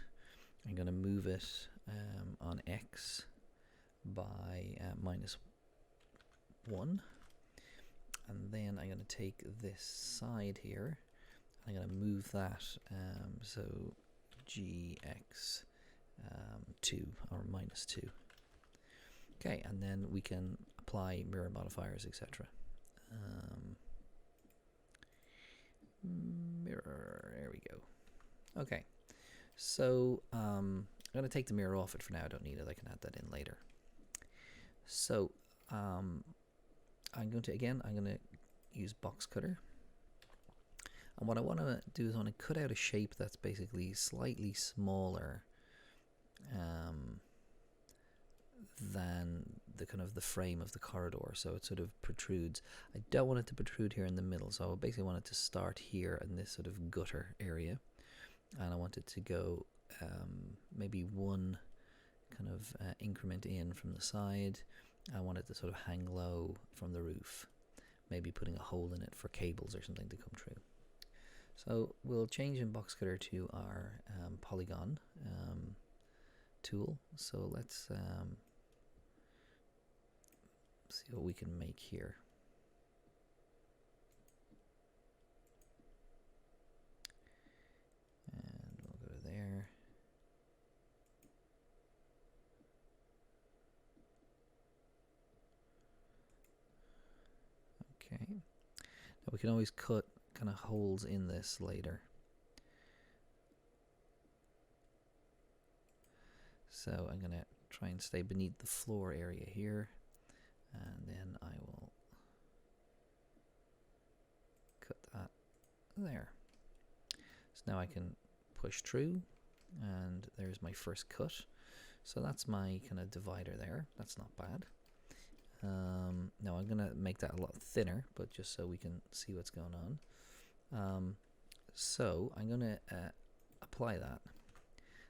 I'm going to move it on X by -1, and then I'm going to take this side here, and I'm going to move that so GX 2 or -2. Okay, and then we can apply mirror modifiers, etc. Mirror, there we go. Okay, so I'm going to take the mirror off it for now. I don't need it. I can add that in later. So I'm going to use boxcutter, and what I want to do is I want to cut out a shape that's basically slightly smaller than the kind of the frame of the corridor, so it sort of protrudes. I don't want it to protrude here in the middle, so I basically want it to start here in this sort of gutter area, and I want it to go maybe one kind of increment in from the side. I want it to sort of hang low from the roof, maybe putting a hole in it for cables or something to come through. So we'll change in boxcutter to our polygon tool. So let's see what we can make here. And we'll go to there. Okay. Now we can always cut kind of holes in this later. So I'm going to try and stay beneath the floor area here, and then I will cut that there. So now I can push through, and there's my first cut. So that's my kind of divider there. That's not bad. Now I'm going to make that a lot thinner, but just so we can see what's going on. So I'm going to apply that.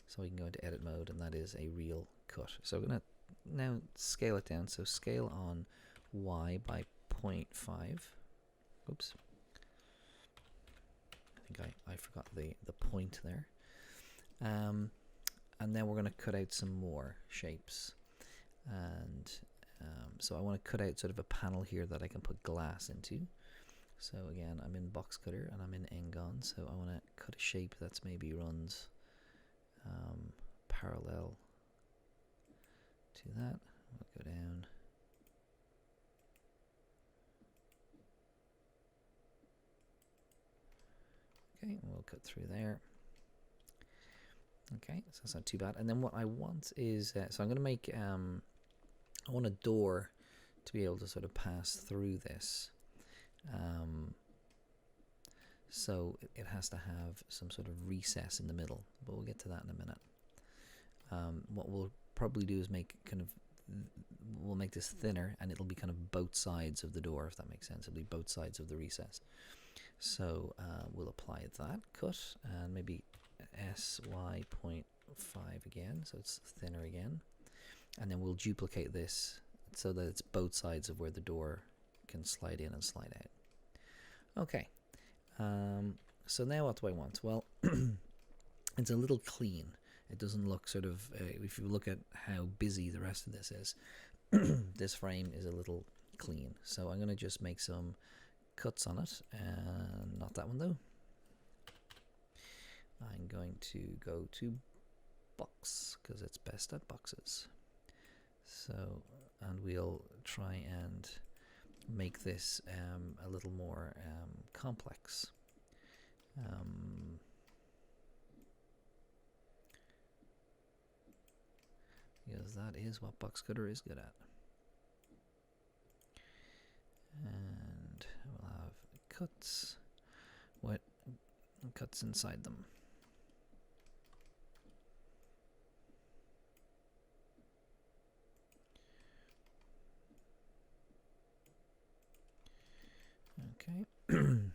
So we can go into edit mode, and that is a real cut. So I'm going to now scale it down. So scale on Y by 0.5. Oops. I think I forgot the point there. And then we're going to cut out some more shapes. And so I want to cut out sort of a panel here that I can put glass into. So again, I'm in boxcutter and I'm in Ngon. So I want to cut a shape that's maybe runs parallel to that. We'll go down. Okay, and we'll cut through there. Okay, so that's not too bad. And then what I want is, so I'm going to make, I want a door to be able to sort of pass through this. So it has to have some sort of recess in the middle, but we'll get to that in a minute. What we'll probably do is we'll make this thinner, and it'll be kind of both sides of the door, if that makes sense. It'll be both sides of the recess. So we'll apply that cut, and maybe SY.5 again, so it's thinner again. And then we'll duplicate this so that it's both sides of where the door can slide in and slide out. Okay. So now what do I want? Well, it's a little clean. It doesn't look sort of, if you look at how busy the rest of this is, this frame is a little clean. So I'm going to just make some cuts on it, and not that one though. I'm going to go to box because it's best at boxes. So, and we'll try and make this a little more complex. Because that is what boxcutter is good at. And we'll have cuts, cuts inside them. Okay. Now.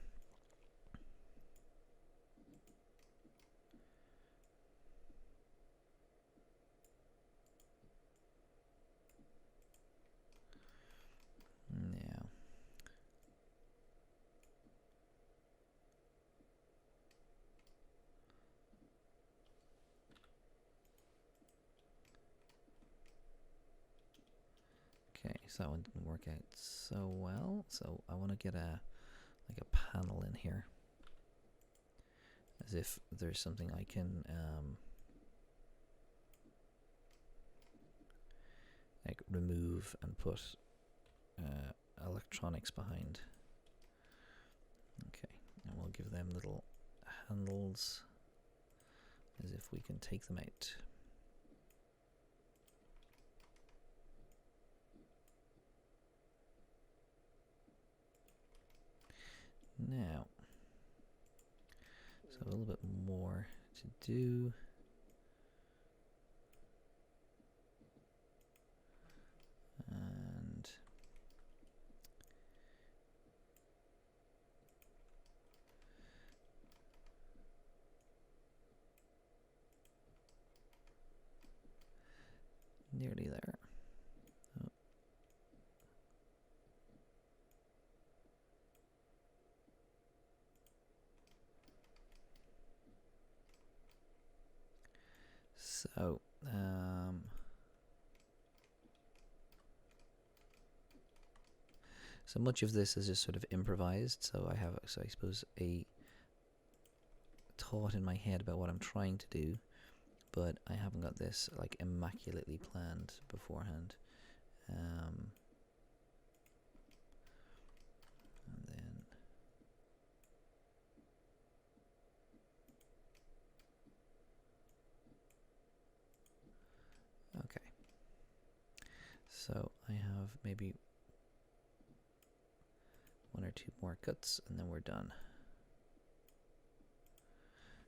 Okay, so that one didn't work out so well. So I want to get a panel in here, as if there's something I can like remove and put electronics behind. Okay, and we'll give them little handles as if we can take them out. Now, so a little bit more to do. And nearly there. Oh. So, so much of this is just sort of improvised. So I have, so I suppose, a thought in my head about what I'm trying to do, but I haven't got this like immaculately planned beforehand. And then okay, so I have maybe one or two more cuts and then we're done.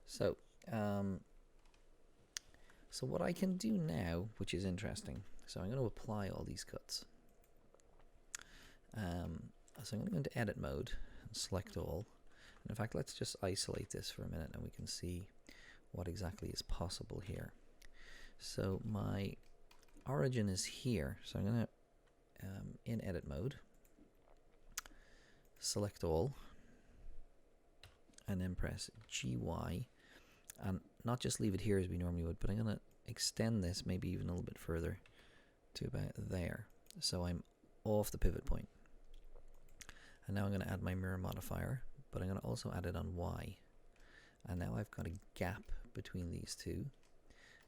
So so what I can do now, which is interesting, so I'm going to apply all these cuts. So I'm going to go into edit mode and select all. And in fact, let's just isolate this for a minute and we can see what exactly is possible here. So my origin is here. So I'm going to, in edit mode, select all, and then press GY, and not just leave it here as we normally would, but I'm going to extend this maybe even a little bit further to about there. So I'm off the pivot point. And now I'm going to add my mirror modifier, but I'm going to also add it on Y. And now I've got a gap between these two,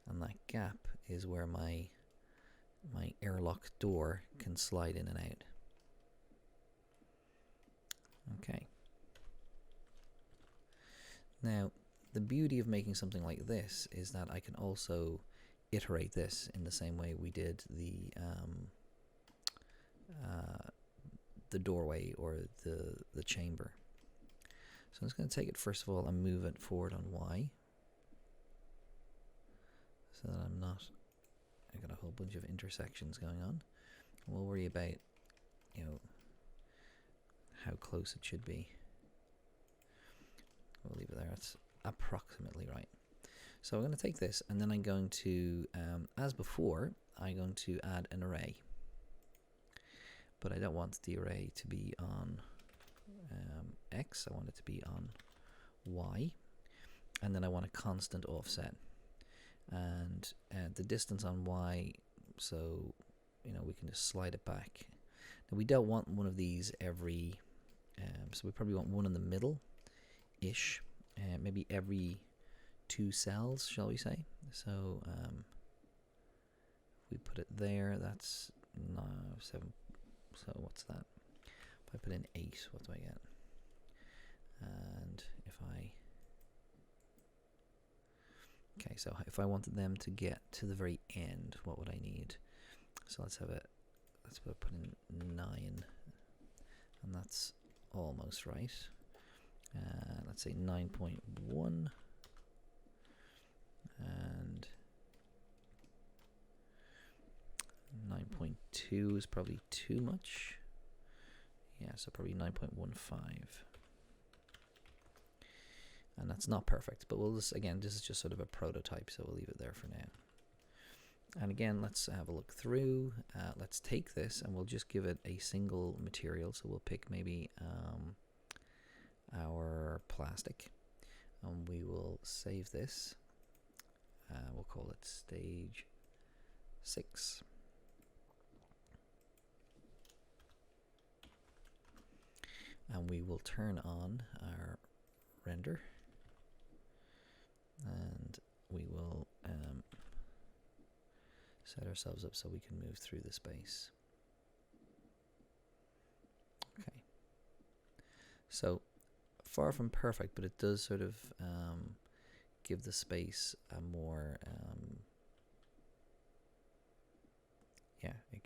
and that gap is where my airlock door can slide in and out. Okay. Now, the beauty of making something like this is that I can also iterate this in the same way we did the doorway or the chamber. So I'm just going to take it first of all and move it forward on Y, so that I've got a whole bunch of intersections going on. We'll worry about, how close it should be. We'll leave it there. It's approximately right. So I'm going to take this and then I'm going to, as before, I'm going to add an array. But I don't want the array to be on X, I want it to be on Y. And then I want a constant offset. And the distance on Y, so, we can just slide it back. Now we don't want one of these every, so we probably want one in the middle-ish, maybe every 2 cells, shall we say. So if we put it there, that's 7. So what's that? If I put in 8, what do I get? And if okay, so if I wanted them to get to the very end, what would I need? So let's put in 9, and that's almost right. Let's say 9.1, and 9.2 is probably too much. Yeah, so probably 9.15. And that's not perfect, but we'll just, again, this is just sort of a prototype, so we'll leave it there for now. And again, let's have a look through. Let's take this and we'll just give it a single material. So we'll pick maybe our plastic, and we will save this. We'll call it stage 6. And we will turn on our render, and we will set ourselves up so we can move through the space. Okay. So far from perfect, but it does sort of give the space a more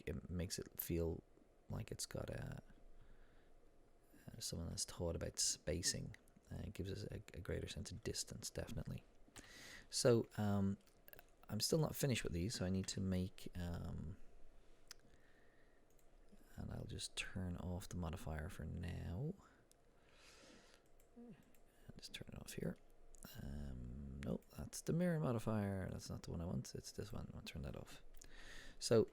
it makes it feel like it's got someone has thought about spacing. It gives us a greater sense of distance, definitely. So I'm still not finished with these, so I need to make and I'll just turn off the modifier for now. Just turn it off here. Nope, that's the mirror modifier. That's not the one I want. It's this one. I'll turn that off. So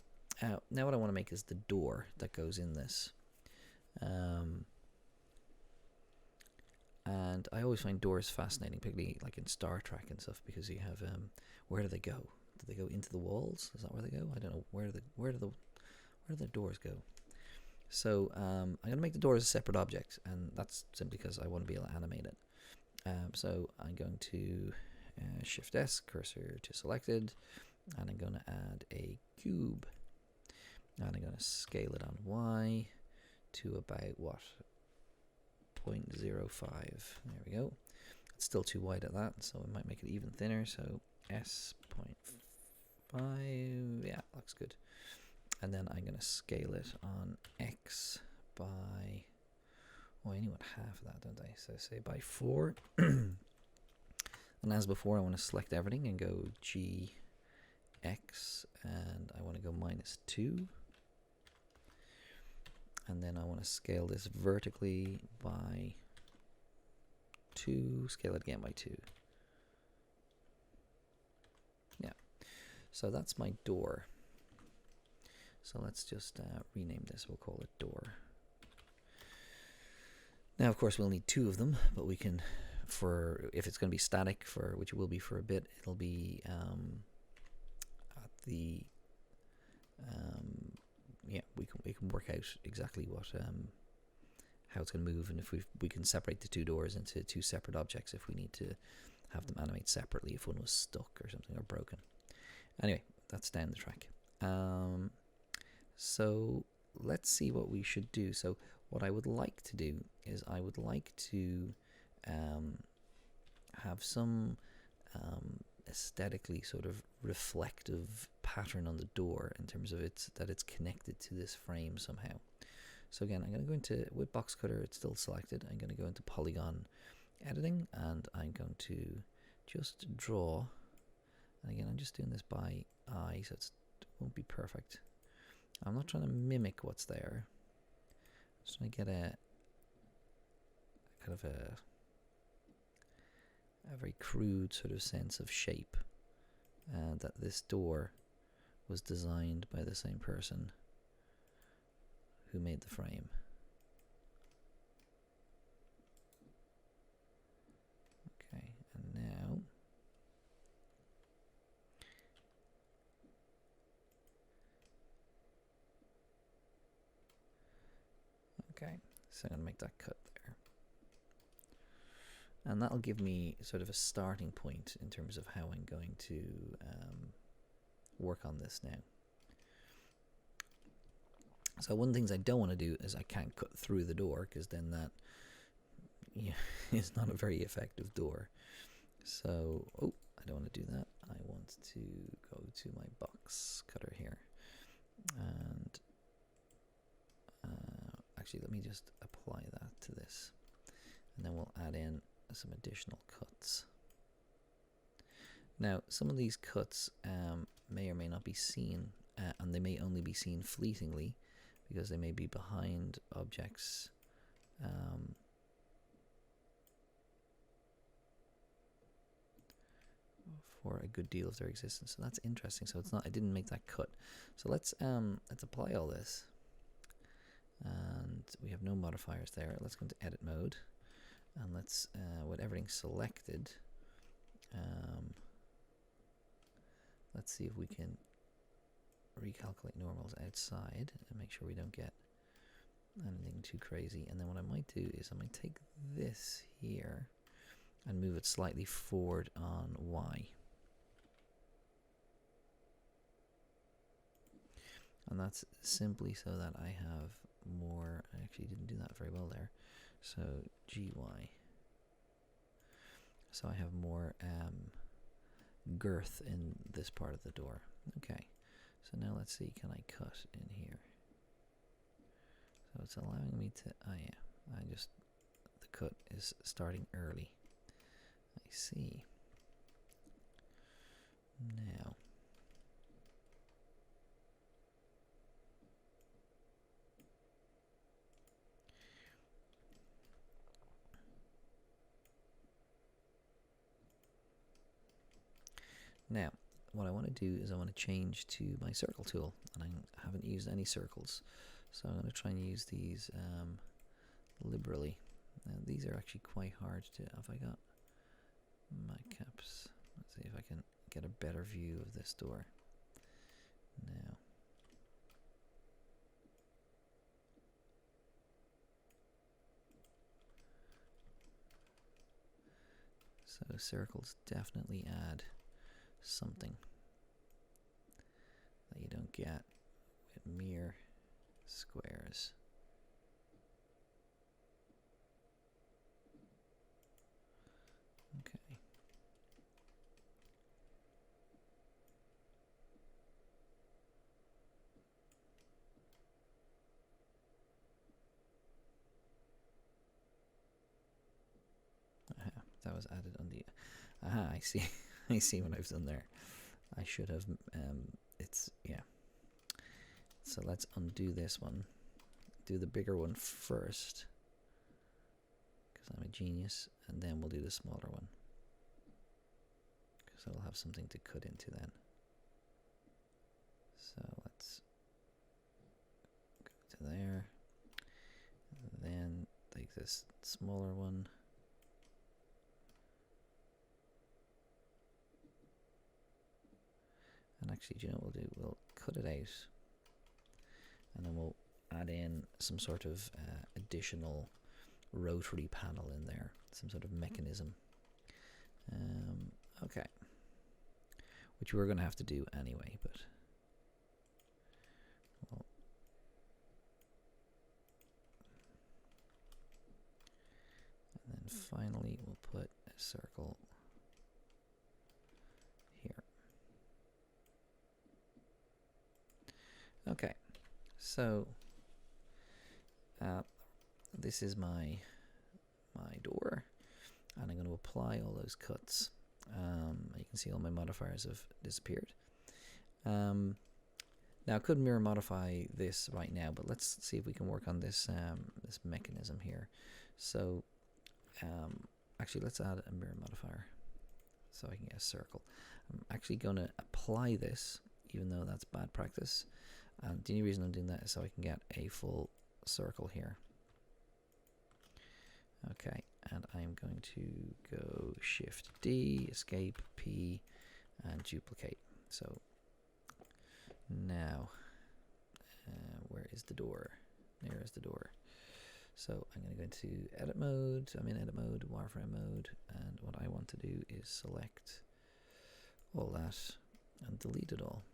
now what I want to make is the door that goes in this. And I always find doors fascinating, particularly like in Star Trek and stuff, because you have where do they go? Do they go into the walls? Is that where they go? I don't know. Where do the doors go? So I'm going to make the door as a separate object, and that's simply because I want to be able to animate it. So I'm going to Shift S, cursor to selected, and I'm going to add a cube. And I'm going to scale it on Y to about what? 0.05. There we go. It's still too wide at that, so we might make it even thinner. So S.5. Yeah, looks good. And then I'm going to scale it on X by, oh, I only want half of that, don't I? So say by 4. And as before, I want to select everything and go GX, and I want to go -2. And then I want to scale this vertically by 2, scale it again by 2. Yeah, so that's my door. So let's just rename this, we'll call it door. Now, of course, we'll need 2 of them, but we can, if it's going to be static, which it will be for a bit, it'll be at the, yeah, we can work out exactly what how it's going to move, and if we can separate the 2 doors into 2 separate objects if we need to have them animate separately if one was stuck or something or broken. Anyway, that's down the track. So let's see what we should do. So what I would like to do is I would like to have some aesthetically sort of reflective pattern on the door in terms of that it's connected to this frame somehow. So again, I'm going to go into, with boxcutter, it's still selected. I'm going to go into polygon editing, and I'm going to just draw. And again, I'm just doing this by eye, so it won't be perfect. I'm not trying to mimic what's there. I'm just trying to get a kind of a very crude sort of sense of shape, that this door was designed by the same person who made the frame. Okay, and now okay, so I'm going to make that cut there. And that'll give me sort of a starting point in terms of how I'm going to work on this now. So one of the things I don't want to do is I can't cut through the door, because then that is not a very effective door. So, I don't want to do that. I want to go to my box cutter here. And actually, let me just apply that to this. And then we'll add in some additional cuts. Now, some of these cuts may or may not be seen, and they may only be seen fleetingly, because they may be behind objects for a good deal of their existence. So that's interesting. So it's not, I didn't make that cut. So let's apply all this, and we have no modifiers there. Let's go into edit mode, and let's with everything selected, let's see if we can recalculate normals outside and make sure we don't get anything too crazy. And then what I might do is I might take this here and move it slightly forward on Y. And that's simply so that I have more, I actually didn't do that very well there. So GY. So I have more girth in this part of the door. Okay. So now let's see, can I cut in here? So it's allowing me to, the cut is starting early. I see. Now. Now, what I want to do is I want to change to my circle tool, and I haven't used any circles, so I'm going to try and use these liberally. Now these are actually quite hard to. Have I got my caps? Let's see if I can get a better view of this door now. So circles definitely add something that you don't get with mere squares. Okay. That was added on the. Aha! I see. I see what I've done there. I should have. It's yeah. So let's undo this one. Do the bigger one first, because I'm a genius, and then we'll do the smaller one, because I'll have something to cut into then. So let's go to there, and then take this smaller one. And actually, do you know what we'll do? We'll cut it out, and then we'll add in some sort of additional rotary panel in there, some sort of mechanism. Okay, which we're going to have to do anyway, but well, and then finally we'll put a circle here. Okay, so this is my door, and I'm going to apply all those cuts. You can see all my modifiers have disappeared. Now I could mirror modify this right now, but let's see if we can work on this this mechanism here. So actually, let's add a mirror modifier so I can get a circle. I'm actually going to apply this, even though that's bad practice. And the only reason I'm doing that is so I can get a full circle here. Okay, and I'm going to go Shift D, Escape P, and duplicate. So now, where is the door? There is the door. So I'm going to go into edit mode. I'm in edit mode, wireframe mode, and what I want to do is select all that and delete it all.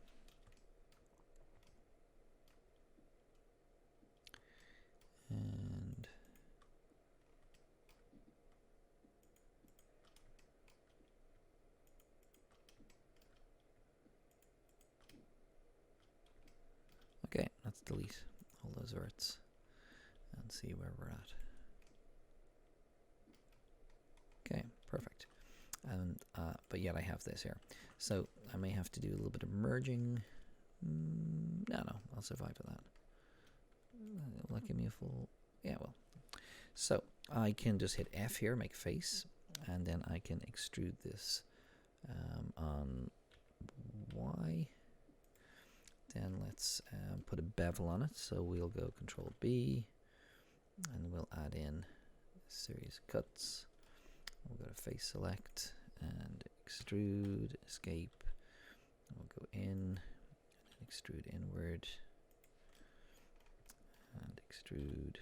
And okay, let's delete all those verts and see where we're at. Okay, perfect. And but yet I have this here, so I may have to do a little bit of merging. No, I'll survive with that. Will that give me a full? Yeah, well. So I can just hit F here, make face, and then I can extrude this on Y. Then let's put a bevel on it. So we'll go Control B, and we'll add in a series of cuts. We'll go to face select and extrude, escape. We'll go in, and extrude inward, and extrude,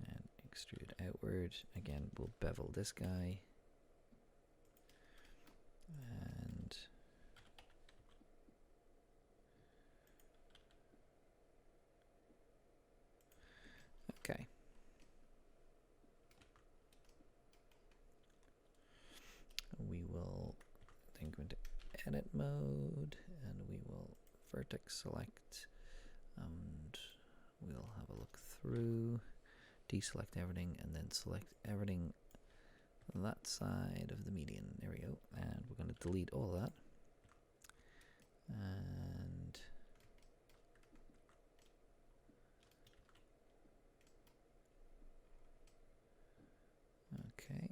and extrude outward. Again, we'll bevel this guy, and okay. We will then go into edit mode, and we will vertex select, and we'll have a look through, deselect everything, and then select everything that side of the median. There we go. And we're going to delete all of that. And okay.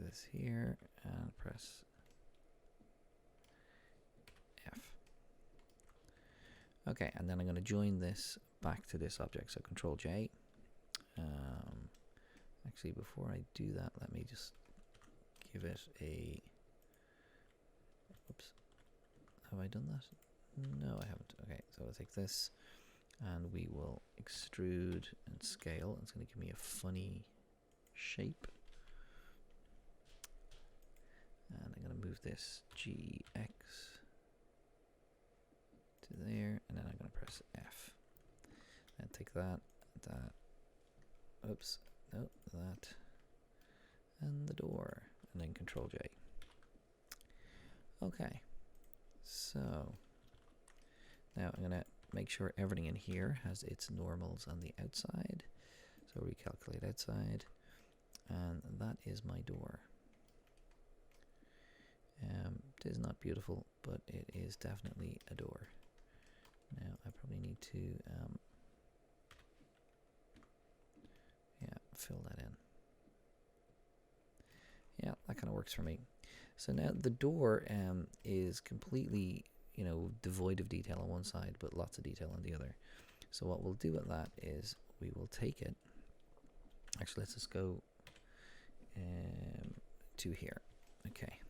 this here and press F. Okay, and then I'm going to join this back to this object. So Control J. Actually, before I do that, let me just give it a. Oops. Have I done that? No, I haven't. Okay, so I'll take this and we will extrude and scale. It's going to give me a funny shape. And I'm going to move this GX to there, and then I'm going to press F. And take that, oops, no, that, and the door, and then Control J. Okay, so now I'm going to make sure everything in here has its normals on the outside. So recalculate outside, and that is my door. It is not beautiful, but it is definitely a door. Now I probably need to fill that in. Yeah, that kind of works for me. So now the door is completely, devoid of detail on one side, but lots of detail on the other. So what we'll do with that is we will take it. Actually, let's just go to here. Okay.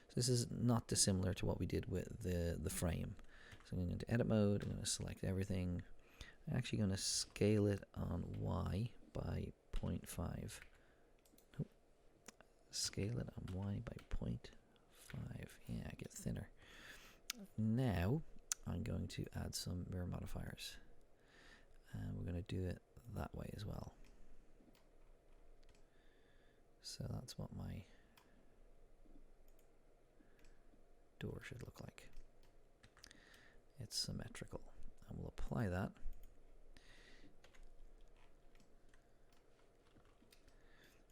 So this is not dissimilar to what we did with the frame. So I'm going into edit mode. I'm going to select everything. I'm actually going to scale it on Y by 0.5. Nope. Scale it on Y by 0.5. Yeah, get thinner. Now I'm going to add some mirror modifiers. And we're going to do it that way as well. So that's what my door should look like. It's symmetrical. And we'll apply that.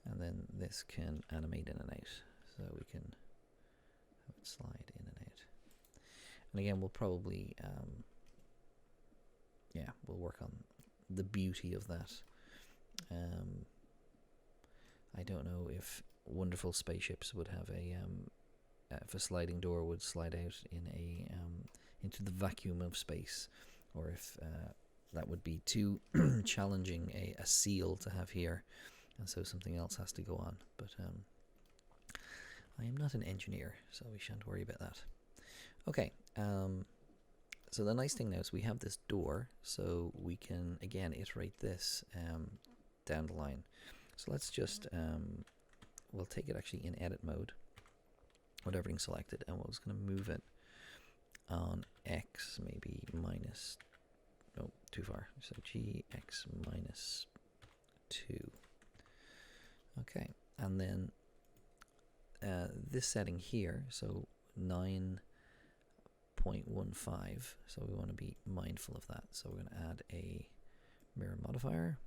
And then this can animate in and out. So we can have it slide in and out. And again, we'll probably, we'll work on the beauty of that. I don't know if wonderful spaceships would have if a sliding door would slide out in into the vacuum of space, or if that would be too challenging a seal to have here, and so something else has to go on. But I am not an engineer, so we shan't worry about that. Okay, so the nice thing now is we have this door, so we can again iterate this down the line. So let's just we'll take it actually in edit mode with everything selected, and we're just going to move it on X, maybe minus, no, too far, so GX minus 2. Okay, and then this setting here, so 9.15, so we want to be mindful of that. So we're going to add a mirror modifier,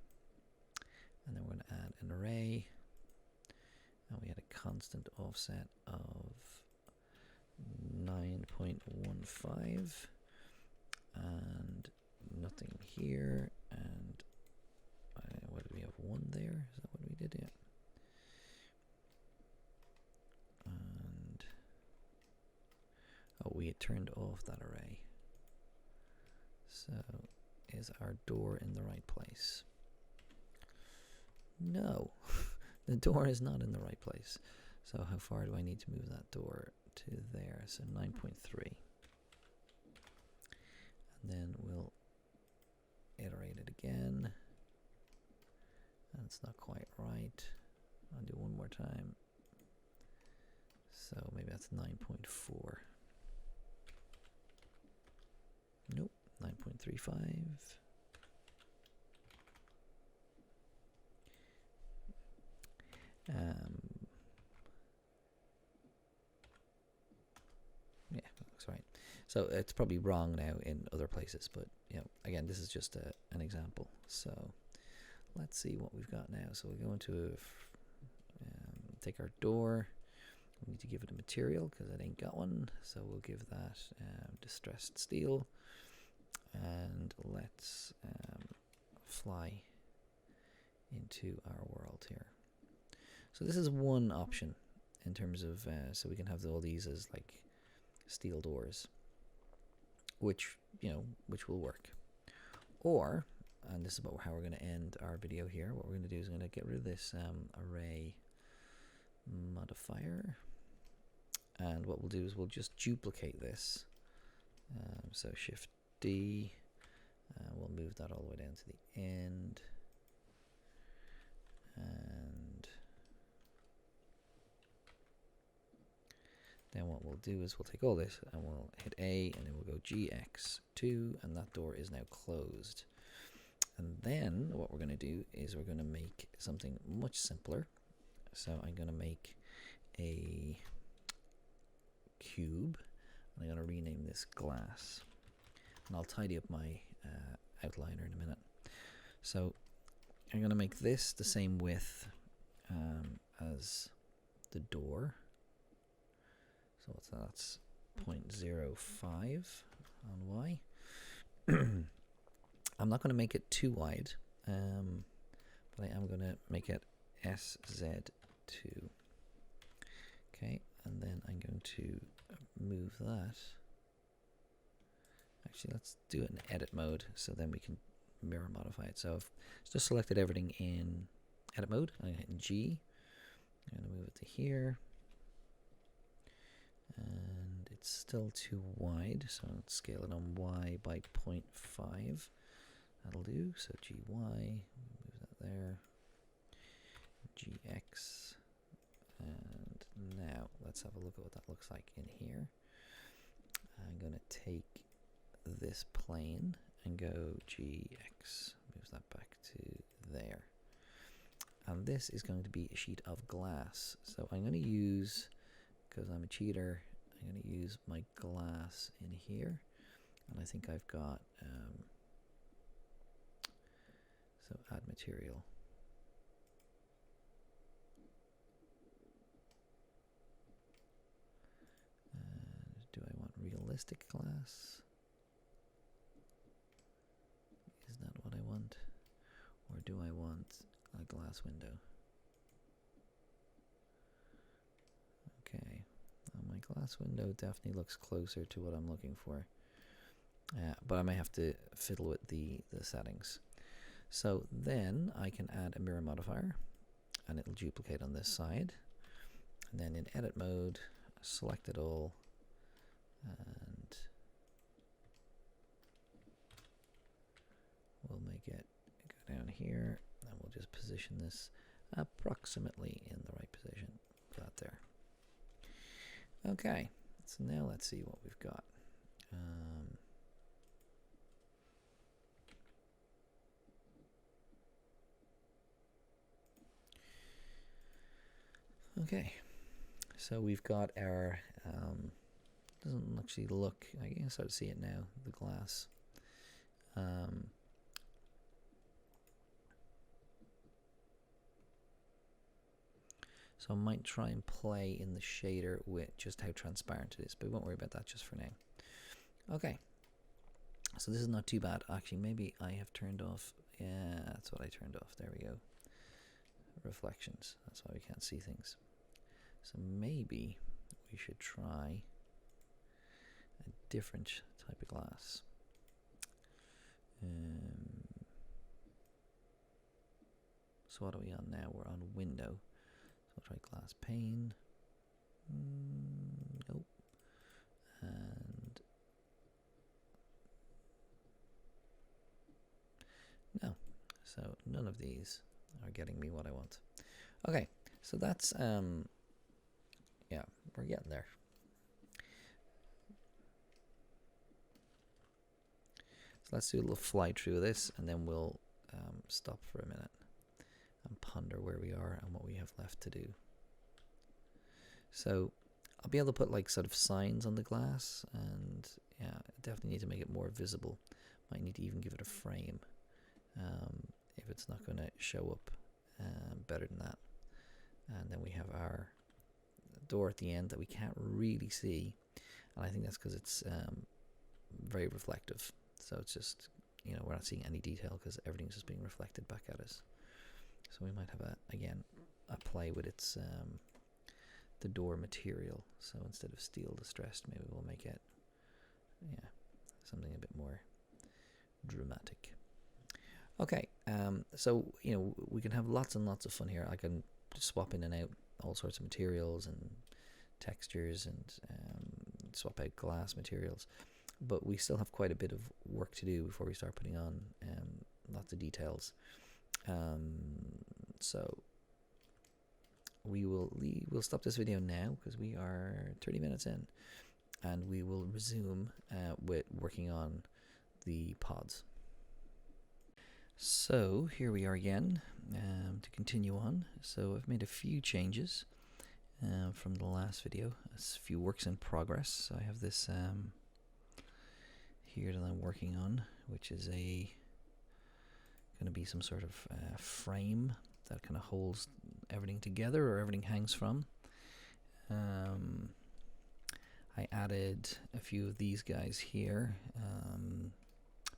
and then we're going to add an array, and we had a constant offset of 9.15, and nothing here, and what did we have, 1 there? Is that what we did? Yeah. And we had turned off that array. So is our door in the right place? No, the door is not in the right place. So how far do I need to move that door to there? So 9.3. And then we'll iterate it again. And it's not quite right. I'll do one more time. So maybe that's 9.4. Nope, 9.35. Yeah, that looks right. So it's probably wrong now in other places, but again, this is just an example. So let's see what we've got now. So we're going to take our door. We need to give it a material because it ain't got one. So we'll give that distressed steel, and let's fly into our world here. So this is one option in terms of, so we can have all these as like steel doors, which, which will work. Or, and this is about how we're going to end our video here, what we're going to do is I'm going to get rid of this array modifier, and what we'll do is we'll just duplicate this. So Shift D, we'll move that all the way down to the end, and then what we'll do is we'll take all this and we'll hit A, and then we'll go GX2, and that door is now closed. And then what we're going to do is we're going to make something much simpler. So I'm going to make a cube, and I'm going to rename this glass. And I'll tidy up my outliner in a minute. So I'm going to make this the same width as the door. So that's 0.05 on Y. I'm not going to make it too wide, but I am going to make it SZ2. Okay, and then I'm going to move that. Actually, let's do it in edit mode, so then we can mirror modify it. So I've just selected everything in edit mode. I'm going to hit G. I'm going to move it to here. And it's still too wide, so let's scale it on Y by 0.5. That'll do. So GY, move that there. GX. And now let's have a look at what that looks like in here. I'm going to take this plane and go GX. Move that back to there. And this is going to be a sheet of glass. So I'm going to use, because I'm a cheater, I'm going to use my glass in here. And I think I've got, so add material. And do I want realistic glass? Is that what I want? Or do I want a glass window? Okay, well, my glass window definitely looks closer to what I'm looking for. But I may have to fiddle with the settings. So then I can add a mirror modifier, and it'll duplicate on this side. And then in edit mode, select it all, and we'll make it go down here, and we'll just position this approximately in the right position. Put that there. Okay, so now let's see what we've got. Okay, so we've got our, doesn't actually look, I can start to see it now, the glass. So I might try and play in the shader with just how transparent it is, but we won't worry about that just for now. Okay, so this is not too bad. Actually, maybe I have turned off, yeah, that's what I turned off. There we go. Reflections, that's why we can't see things. So maybe we should try a different type of glass. So what are we on now? We're on window. So we'll try glass pane. Nope. And no. So none of these are getting me what I want. Okay, so that's yeah, we're getting there. So let's do a little fly through this, and then we'll stop for a minute and ponder where we are and what we have left to do. So I'll be able to put like sort of signs on the glass, and yeah, definitely need to make it more visible. Might need to even give it a frame if it's not going to show up better than that. And then we have our door at the end that we can't really see, and I think that's because it's very reflective. So it's just, we're not seeing any detail because everything's just being reflected back at us. So we might have a, again, play with its the door material. So instead of steel distressed, maybe we'll make it something a bit more dramatic. Okay, so we can have lots and lots of fun here. I can swap in and out all sorts of materials and textures and swap out glass materials, but we still have quite a bit of work to do before we start putting on lots of details. So we'll stop this video now because we are 30 minutes in, and we will resume with working on the pods. So here we are again to continue on. So I've made a few changes from the last video, a few works in progress. So I have this here that I'm working on, which is going to be some sort of frame that kind of holds everything together, or everything hangs from. I added a few of these guys here, a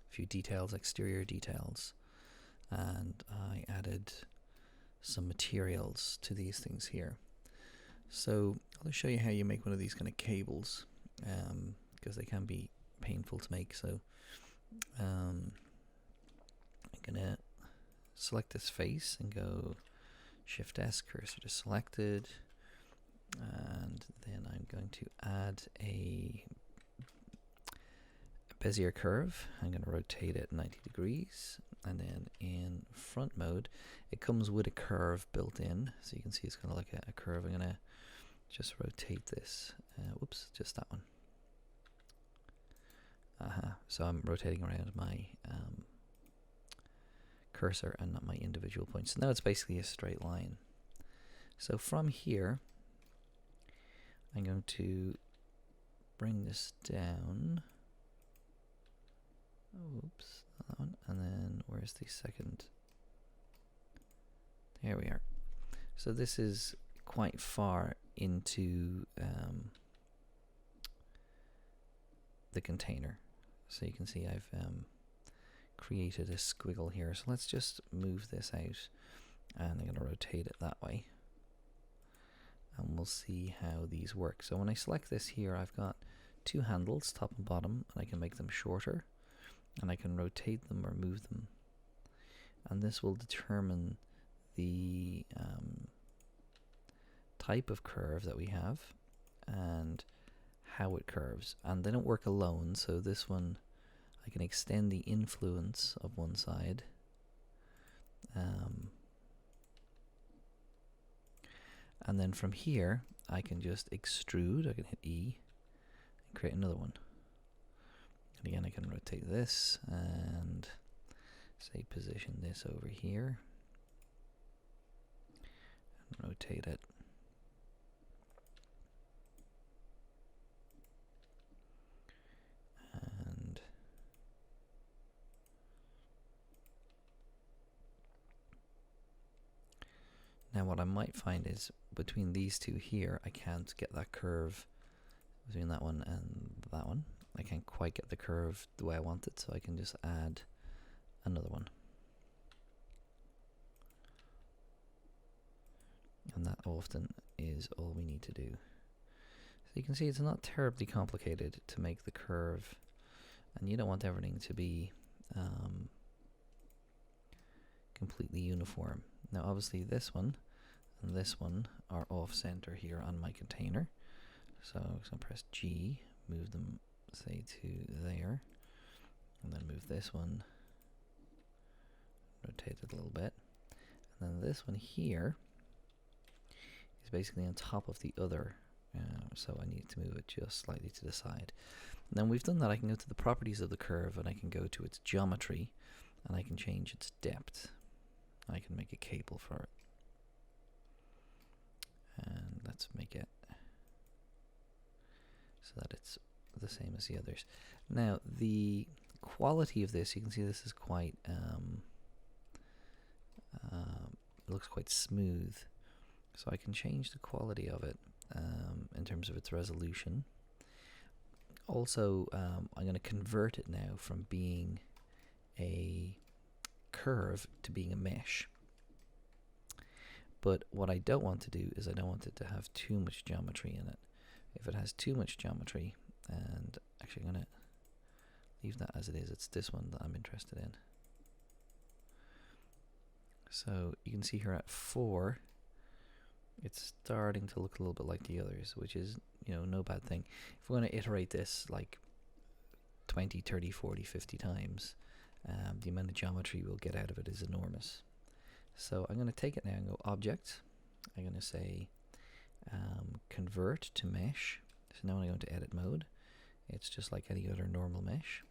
few details, exterior details, and I added some materials to these things here. So I'll show you how you make one of these kind of cables, because they can be painful to make. So I'm gonna select this face and go Shift S, cursor to selected, and then I'm going to add a Bezier curve. I'm going to rotate it 90 degrees, and then in front mode it comes with a curve built in, so you can see it's kind of like a curve. I'm going to just rotate this, whoops, just that one. So I'm rotating around my cursor and not my individual points. So now it's basically a straight line. So from here I'm going to bring this down. Oops, that one. And then where's the second? There we are. So this is quite far into the container. So you can see I've created a squiggle here. So let's just move this out, and I'm going to rotate it that way, and we'll see how these work. So when I select this here, I've got two handles, top and bottom, and I can make them shorter, and I can rotate them or move them, and this will determine the type of curve that we have and how it curves. And they don't work alone, so this one I can extend the influence of one side, and then from here I can just extrude. I can hit E and create another one, and again I can rotate this and say position this over here and rotate it. And now what I might find is between these two here, I can't get that curve between that one and that one. I can't quite get the curve the way I want it, so I can just add another one. And that often is all we need to do. So you can see it's not terribly complicated to make the curve, and you don't want everything to be completely uniform. Now obviously this one and this one are off center here on my container, so I'm going to press G, move them say to there, and then move this one, rotate it a little bit, and then this one here is basically on top of the other, so I need to move it just slightly to the side. And then we've done that, I can go to the properties of the curve, and I can go to its geometry, and I can change its depth. I can make a cable for it, and let's make it so that it's the same as the others. Now the quality of this, you can see this is quite it looks quite smooth, so I can change the quality of it in terms of its resolution. Also I'm going to convert it now from being a curve to being a mesh. But what I don't want to do is I don't want it to have too much geometry in it. If it has too much geometry, and actually I'm going to leave that as it is. It's this one that I'm interested in. So you can see here at 4, it's starting to look a little bit like the others, which is, no bad thing. If we're going to iterate this like 20, 30, 40, 50 times, the amount of geometry we'll get out of it is enormous. So I'm going to take it now and go Object. I'm going to say Convert to Mesh. So now when I go into Edit mode, it's just like any other normal mesh.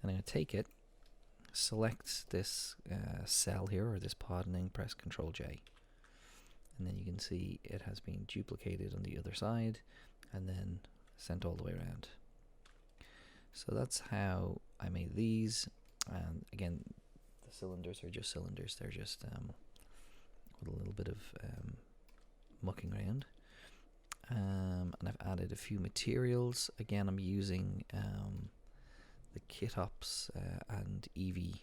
And I'm going to take it, select this cell here, or this pod, and then press Ctrl J. And then you can see it has been duplicated on the other side and then sent all the way around. So that's how I made these. And again, the cylinders are just cylinders. They're just with a little bit of mucking around. And I've added a few materials. Again, I'm using the KitOps and Eevee,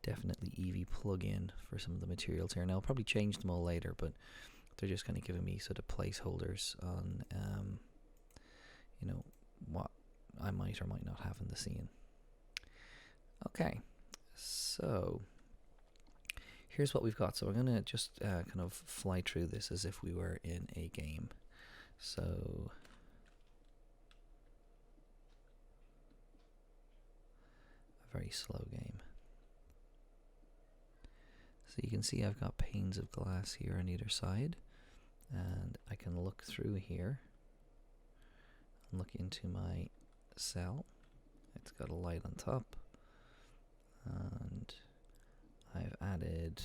definitely Eevee plugin for some of the materials here. Now I'll probably change them all later, but they're just kind of giving me sort of placeholders on what I might or might not have in the scene. Okay, so here's what we've got. So we're going to just kind of fly through this as if we were in a game. So a very slow game. So you can see I've got panes of glass here on either side, and I can look through here and look into my cell. It's got a light on top, and I've added,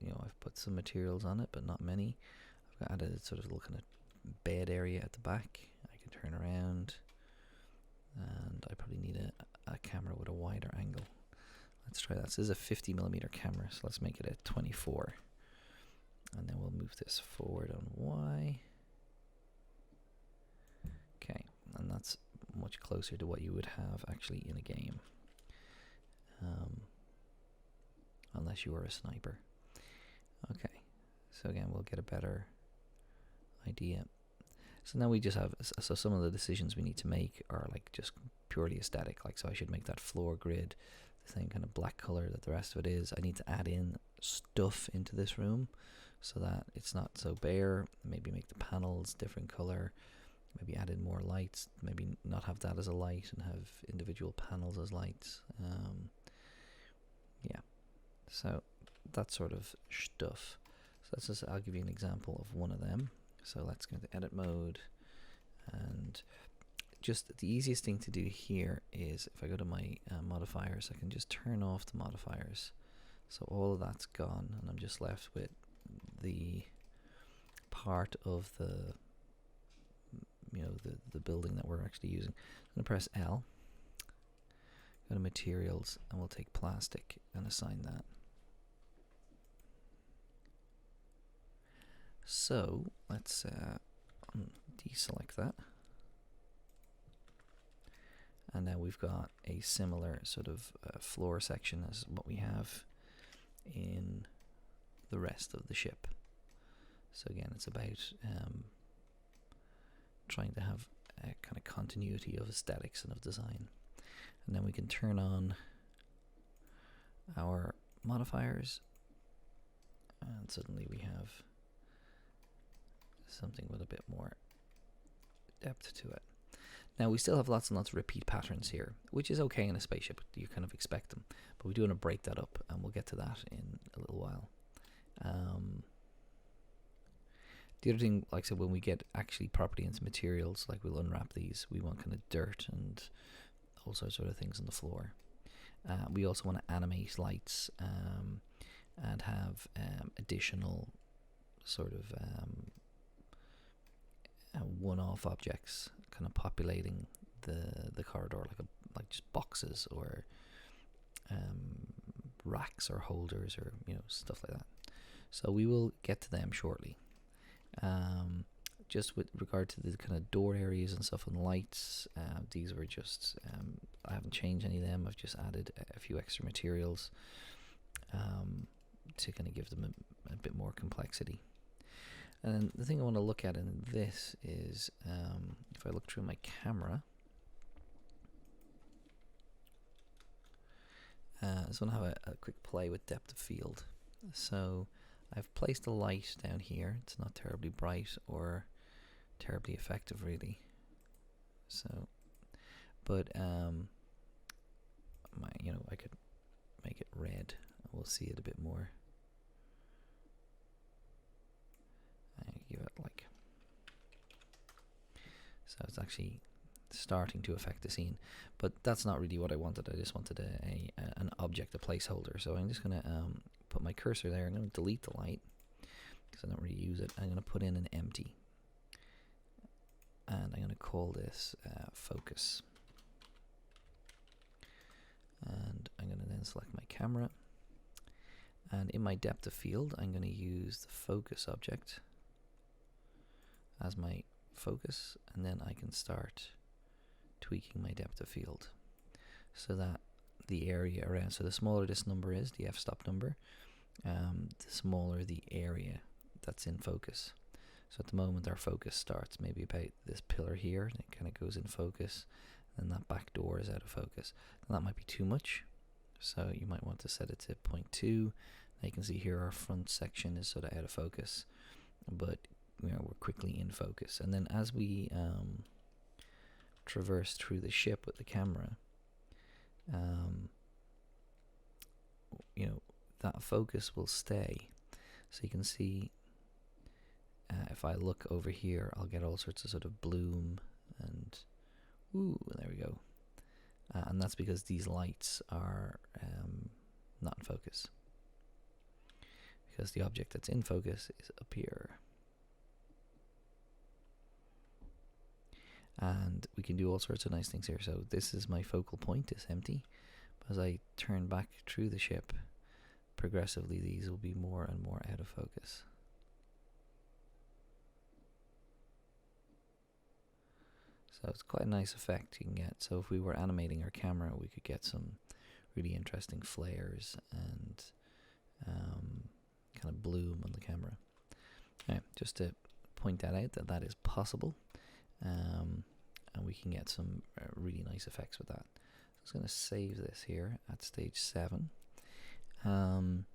I've put some materials on it, but not many. I've added sort of looking at bed area at the back. I can turn around, and I probably need a camera with a wider angle. Let's try that. So this is a 50mm camera, so let's make it a 24. And then we'll move this forward on Y. Okay, and that's much closer to what you would have actually in a game. Unless you were a sniper. Okay, so again, we'll get a better idea. So now we just have, so some of the decisions we need to make are like just purely aesthetic. Like, so I should make that floor grid the same kind of black color that the rest of it is. I need to add in stuff into this room so that it's not so bare. Maybe make the panels different color. Maybe add in more lights. Maybe not have that as a light and have individual panels as lights. Yeah. So that sort of stuff. So I'll give you an example of one of them. So let's go to edit mode, and just the easiest thing to do here is if I go to my modifiers, I can just turn off the modifiers. So all of that's gone, and I'm just left with the part of the the building that we're actually using. I'm going to press L, go to materials, and we'll take plastic and assign that. So let's deselect that, and now we've got a similar sort of floor section as what we have in the rest of the ship. So again, it's about trying to have a kind of continuity of aesthetics and of design. And then we can turn on our modifiers, and suddenly we have something with a bit more depth to it. Now we still have lots and lots of repeat patterns here, which is okay in a spaceship. You kind of expect them, but we do want to break that up, and we'll get to that in a little while. The other thing, like I said, when we get actually properly into materials, like we'll unwrap these, we want kind of dirt and all sorts of other things on the floor. We also want to animate lights and have additional sort of one-off objects kind of populating the corridor, like just boxes or racks or holders or stuff like that. So we will get to them shortly. Just with regard to the kind of door areas and stuff and lights, these were just I haven't changed any of them. I've just added a few extra materials to kind of give them a bit more complexity. And the thing I want to look at in this is if I look through my camera, I just want to have a quick play with depth of field. So I've placed a light down here. It's not terribly bright or terribly effective really. So, but I could make it red. We'll see it a bit more. Give it like, so it's actually starting to affect the scene, but that's not really what I wanted. I just wanted an object, a placeholder. So I'm just gonna put my cursor there. I'm gonna delete the light because I don't really use it. I'm gonna put in an empty, and I'm gonna call this focus. And I'm gonna then select my camera, and in my depth of field, I'm gonna use the focus object as my focus, and then I can start tweaking my depth of field so that the area around, so the smaller this number is, the f-stop number, the smaller the area that's in focus. So at the moment our focus starts maybe about this pillar here, and it kind of goes in focus, and that back door is out of focus. And that might be too much, so you might want to set it to 0.2. Now you can see here our front section is sort of out of focus, but we're quickly in focus. And then as we traverse through the ship with the camera, that focus will stay. So you can see if I look over here, I'll get all sorts of sort of bloom and there we go. And that's because these lights are not in focus, because the object that's in focus is up here. And we can do all sorts of nice things here. So this is my focal point, is empty. As I turn back through the ship, progressively these will be more and more out of focus. So it's quite a nice effect you can get. So if we were animating our camera, we could get some really interesting flares and kind of bloom on the camera. Now, just to point that out, that is possible. And we can get some really nice effects with that. So I'm just going to save this here at stage 7. And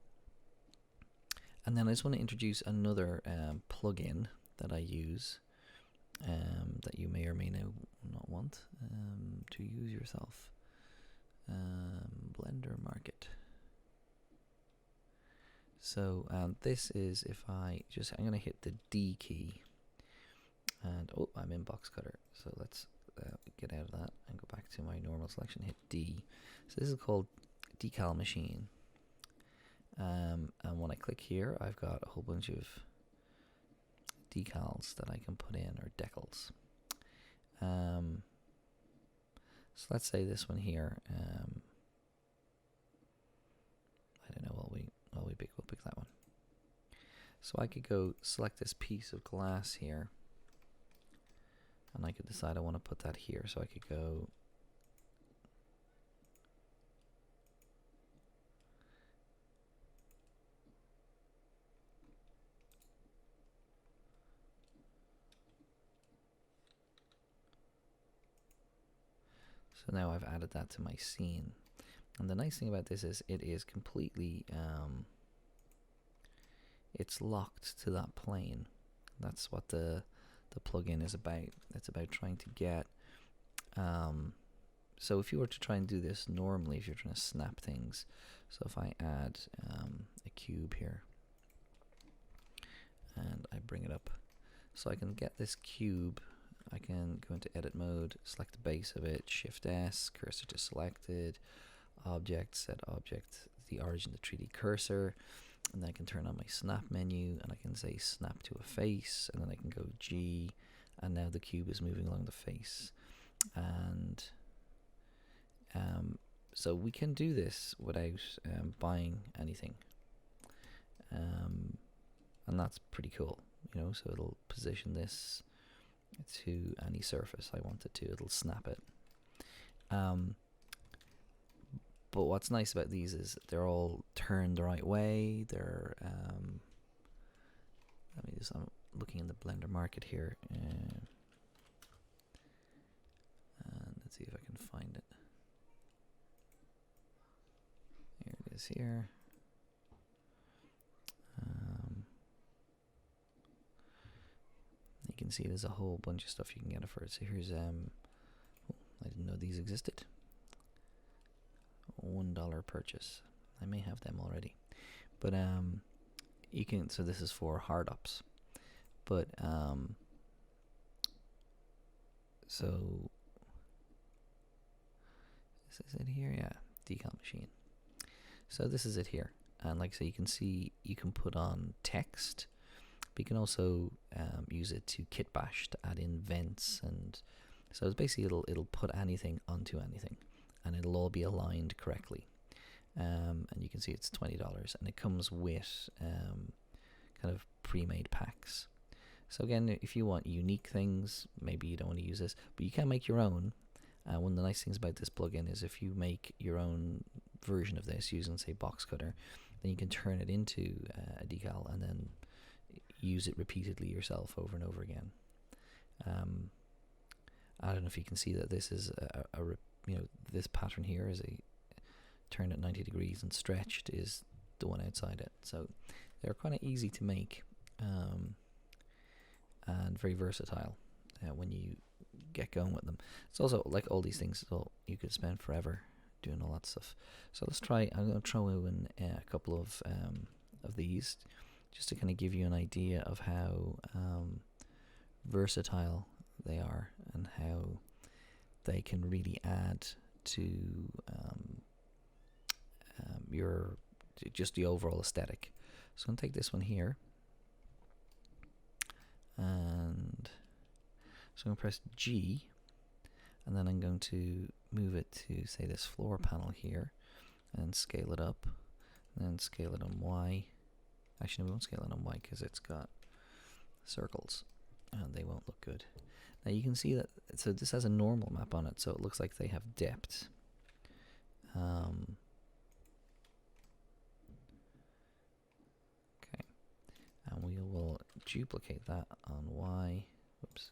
then I just want to introduce another plugin that I use that you may or may not want to use yourself. Blender Market. So this is, if I'm going to hit the D key. And I'm in boxcutter, so let's get out of that and go back to my normal selection, hit D. So this is called Decal Machine, and when I click here, I've got a whole bunch of decals that I can put in, or decals. So let's say this one here, I don't know, we'll pick that one. So I could go select this piece of glass here, and I could decide I want to put that here. So I could go so now I've added that to my scene. And the nice thing about this is it is completely it's locked to that plane. That's what the plugin is about. It's about trying to get so if you were to try and do this normally, if you're trying to snap things, so if I add a cube here and I bring it up, so I can get this cube, I can go into edit mode, select the base of it, shift S, cursor to selected, object, set object, the origin to 3D cursor, and then I can turn on my snap menu and I can say snap to a face, and then I can go G, and now the cube is moving along the face. And so we can do this without buying anything, and that's pretty cool, so it'll position this to any surface I want it to, it'll snap it. But what's nice about these is they're all turned the right way, they're I'm looking in the Blender market here. And let's see if I can find it. Here it is here. You can see there's a whole bunch of stuff you can get it for it. So here's I didn't know these existed. $1 purchase. I may have them already, but you can. So this is for hard ups, but so is it here? Yeah, decal machine. So this is it here, and like I say, you can see you can put on text, but you can also use it to kit bash to add in vents, and so it's basically it'll put anything onto anything, and it'll all be aligned correctly. And you can see it's $20, and it comes with kind of pre-made packs. So again, if you want unique things, maybe you don't want to use this, but you can make your own. One of the nice things about this plugin is if you make your own version of this using, say, boxcutter, then you can turn it into a decal and then use it repeatedly yourself over and over again. I don't know if you can see that this is this pattern here is a turned at 90 degrees and stretched is the one outside it. So they're kind of easy to make and very versatile when you get going with them. It's also like all these things, so you could spend forever doing all that stuff. So let's try. I'm going to throw in a couple of these just to kind of give you an idea of how versatile they are and how they can really add to your just the overall aesthetic. So I'm going to take this one here, and so I'm going to press G, and then I'm going to move it to, say, this floor panel here, and scale it up, and then scale it on Y. Actually, we won't scale it on Y because it's got circles, and they won't look good. Now you can see that, so this has a normal map on it, so it looks like they have depth. Okay, and we will duplicate that on Y. Whoops.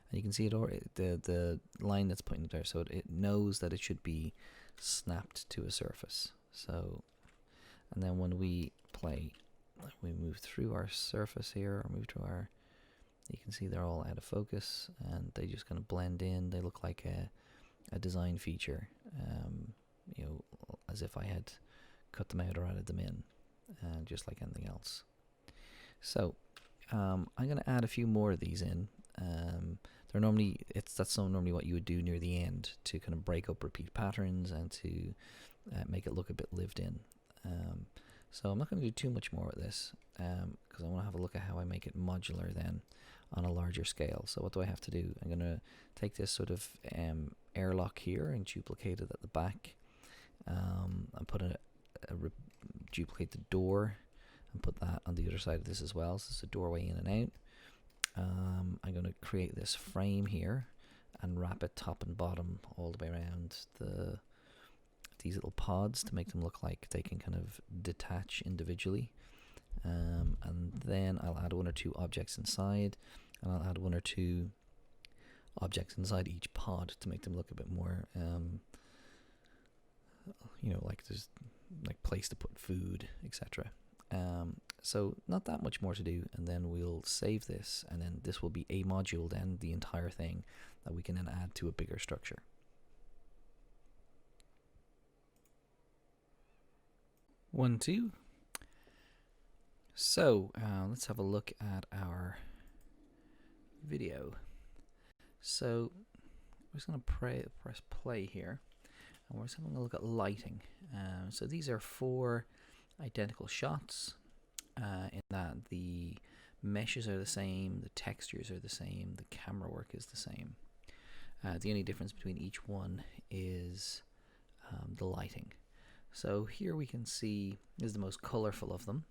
And you can see the line that's pointing there, so it knows that it should be snapped to a surface. So, and then when we play, we move through our surface here, or move to our, you can see they're all out of focus, and they just kind of blend in. They look like a design feature, as if I had cut them out or added them in, just like anything else. So, I'm going to add a few more of these in. They're normally that's normally what you would do near the end to kind of break up repeat patterns and to make it look a bit lived in. So I'm not going to do too much more with this because I want to have a look at how I make it modular then on a larger scale. So what do I have to do? I'm going to take this sort of airlock here and duplicate it at the back. And put duplicate the door and put that on the other side of this as well. So it's a doorway in and out. I'm going to create this frame here and wrap it top and bottom all the way around these little pods to make them look like they can kind of detach individually. And then I'll add one or two objects inside, and I'll add one or two objects inside each pod to make them look a bit more, like there's like place to put food, etc. So not that much more to do, and then we'll save this, and then this will be a module then, the entire thing, that we can then add to a bigger structure. One, two. So let's have a look at our video. So we're just going to press play here, and we're just having a look at lighting. So these are 4 identical shots in that the meshes are the same, the textures are the same, the camera work is the same. The only difference between each one is the lighting. So here we can see this is the most colorful of them.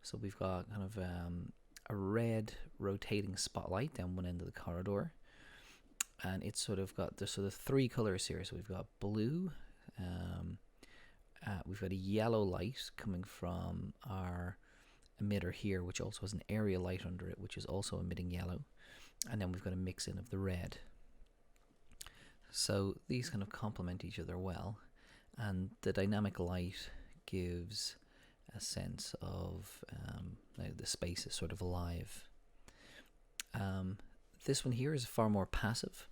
So we've got kind of a red rotating spotlight down one end of the corridor, and it's sort of got the sort of 3 colors here. So we've got blue, we've got a yellow light coming from our emitter here, which also has an area light under it, which is also emitting yellow. And then we've got a mix in of the red. So these kind of complement each other well. And the dynamic light gives a sense of now the space is sort of alive. This one here is far more passive.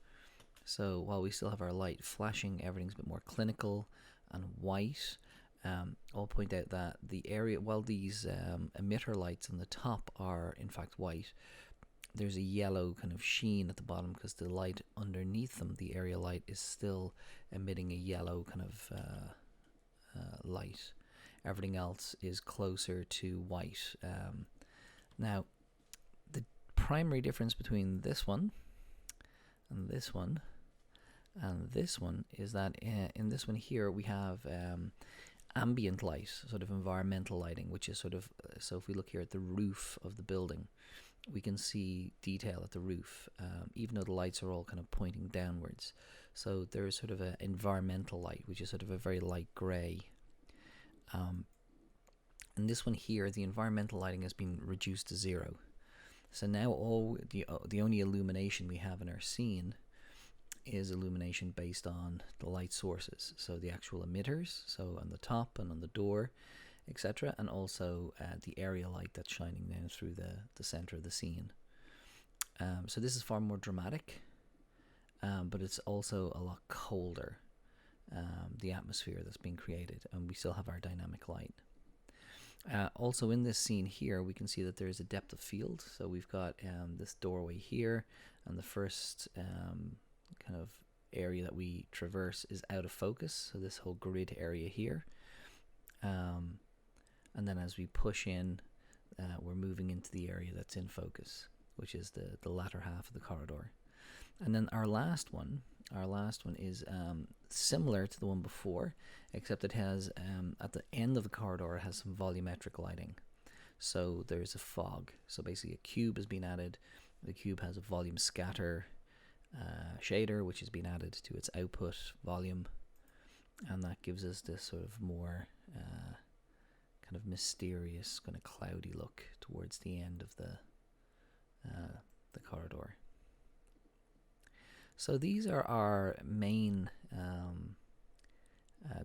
So while we still have our light flashing, everything's a bit more clinical and white. I'll point out that the area, while these emitter lights on the top are in fact white, there's a yellow kind of sheen at the bottom because the light underneath them, the area light, is still emitting a yellow kind of light. Everything else is closer to white. Now, the primary difference between this one and this one and this one is that in this one here we have ambient light, sort of environmental lighting, which is sort of, so if we look here at the roof of the building, we can see detail at the roof, even though the lights are all kind of pointing downwards. So there is sort of an environmental light, which is sort of a very light grey. And this one here, the environmental lighting has been reduced to 0. So now all the only illumination we have in our scene is illumination based on the light sources. So the actual emitters, so on the top and on the door, etc., and also the area light that's shining down through the center of the scene. So this is far more dramatic, but it's also a lot colder, the atmosphere that's being created, and we still have our dynamic light. Also in this scene here, we can see that there is a depth of field. So we've got this doorway here, and the first kind of area that we traverse is out of focus, so this whole grid area here. And then as we push in, we're moving into the area that's in focus, which is the latter half of the corridor. And then our last one is similar to the one before, except it has, at the end of the corridor, it has some volumetric lighting. So there's a fog. So basically a cube has been added. The cube has a volume scatter shader, which has been added to its output volume. And that gives us this sort of more kind of mysterious, kind of cloudy look towards the end of the corridor. So these are our main,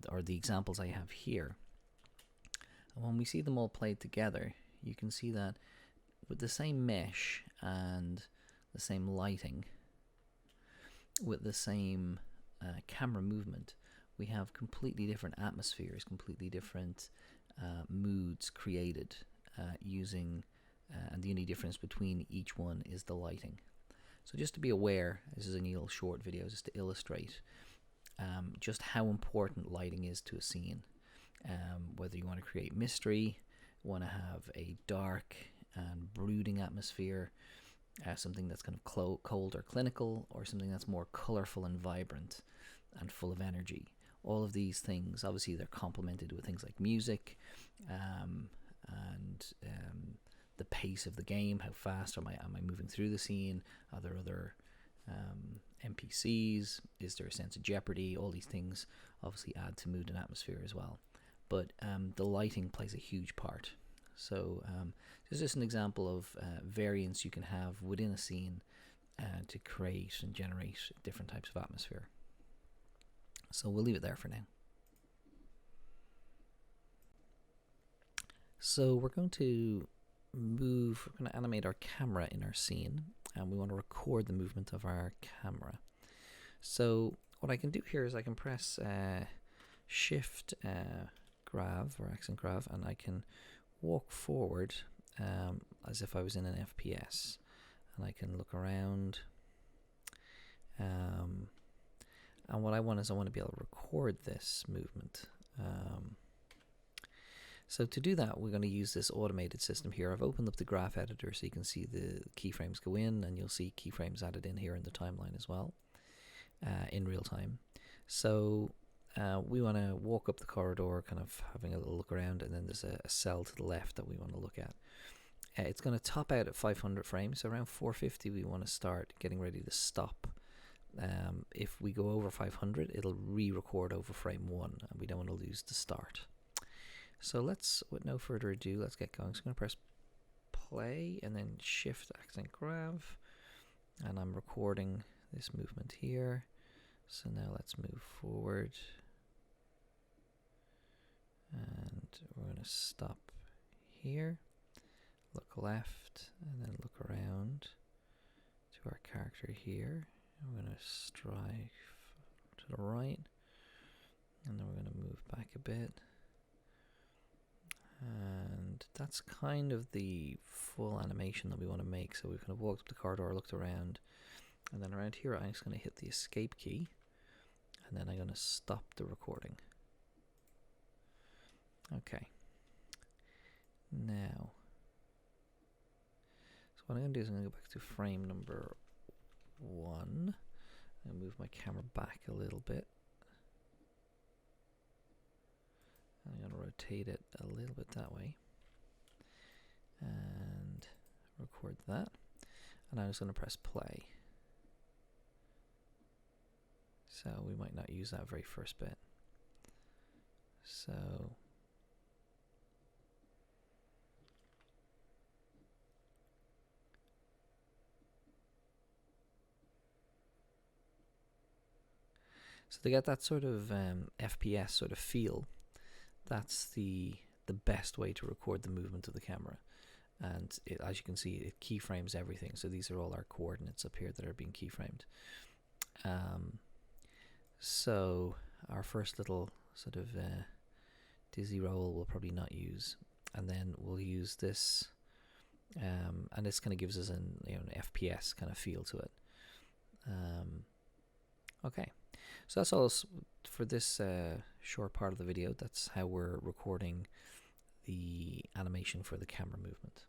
or the examples I have here. And when we see them all played together, you can see that with the same mesh and the same lighting, with the same camera movement, we have completely different atmospheres, completely different moods created using, and the only difference between each one is the lighting. So just to be aware, this is a little short video just to illustrate just how important lighting is to a scene. Whether you want to create mystery, want to have a dark and brooding atmosphere, something that's kind of cold or clinical, or something that's more colorful and vibrant and full of energy. All of these things, obviously they're complemented with things like music and the pace of the game. How fast am I moving through the scene? Are there other NPCs? Is there a sense of jeopardy? All these things obviously add to mood and atmosphere as well. But the lighting plays a huge part. So this is just an example of variance you can have within a scene to create and generate different types of atmosphere. So we'll leave it there for now. So we're going to animate our camera in our scene, and we want to record the movement of our camera. So what I can do here is I can press Shift Grav or Accent Grav, and I can walk forward as if I was in an FPS, and I can look around. And what I want is I want to be able to record this movement. So to do that, we're going to use this automated system here. I've opened up the graph editor so you can see the keyframes go in, and you'll see keyframes added in here in the timeline as well, in real time. So we want to walk up the corridor, kind of having a little look around, and then there's a cell to the left that we want to look at. It's going to top out at 500 frames, so around 450 we want to start getting ready to stop. If we go over 500, it'll re-record over frame 1, and we don't want to lose the start. So let's, with no further ado, let's get going. So I'm going to press play and then shift accent grab, and I'm recording this movement here. So now let's move forward, and we're going to stop here, look left, and then look around to our character here. We're going to strike to the right, and then we're going to move back a bit. And that's kind of the full animation that we want to make. So we kind of walked up the corridor, looked around, and then around here I'm just going to hit the escape key, and then I'm going to stop the recording. Okay. Now, so what I'm going to do is I'm going to go back to frame number 1 and move my camera back a little bit. I'm going to rotate it a little bit that way and record that, and I'm just going to press play. So we might not use that very first bit. So to get that sort of FPS sort of feel, that's the best way to record the movement of the camera. And as you can see, it keyframes everything. So these are all our coordinates up here that are being keyframed. So our first little sort of dizzy roll we'll probably not use, and then we'll use this, and this kind of gives us an FPS kind of feel to it. Okay, so that's all for this short part of the video. That's how we're recording the animation for the camera movement.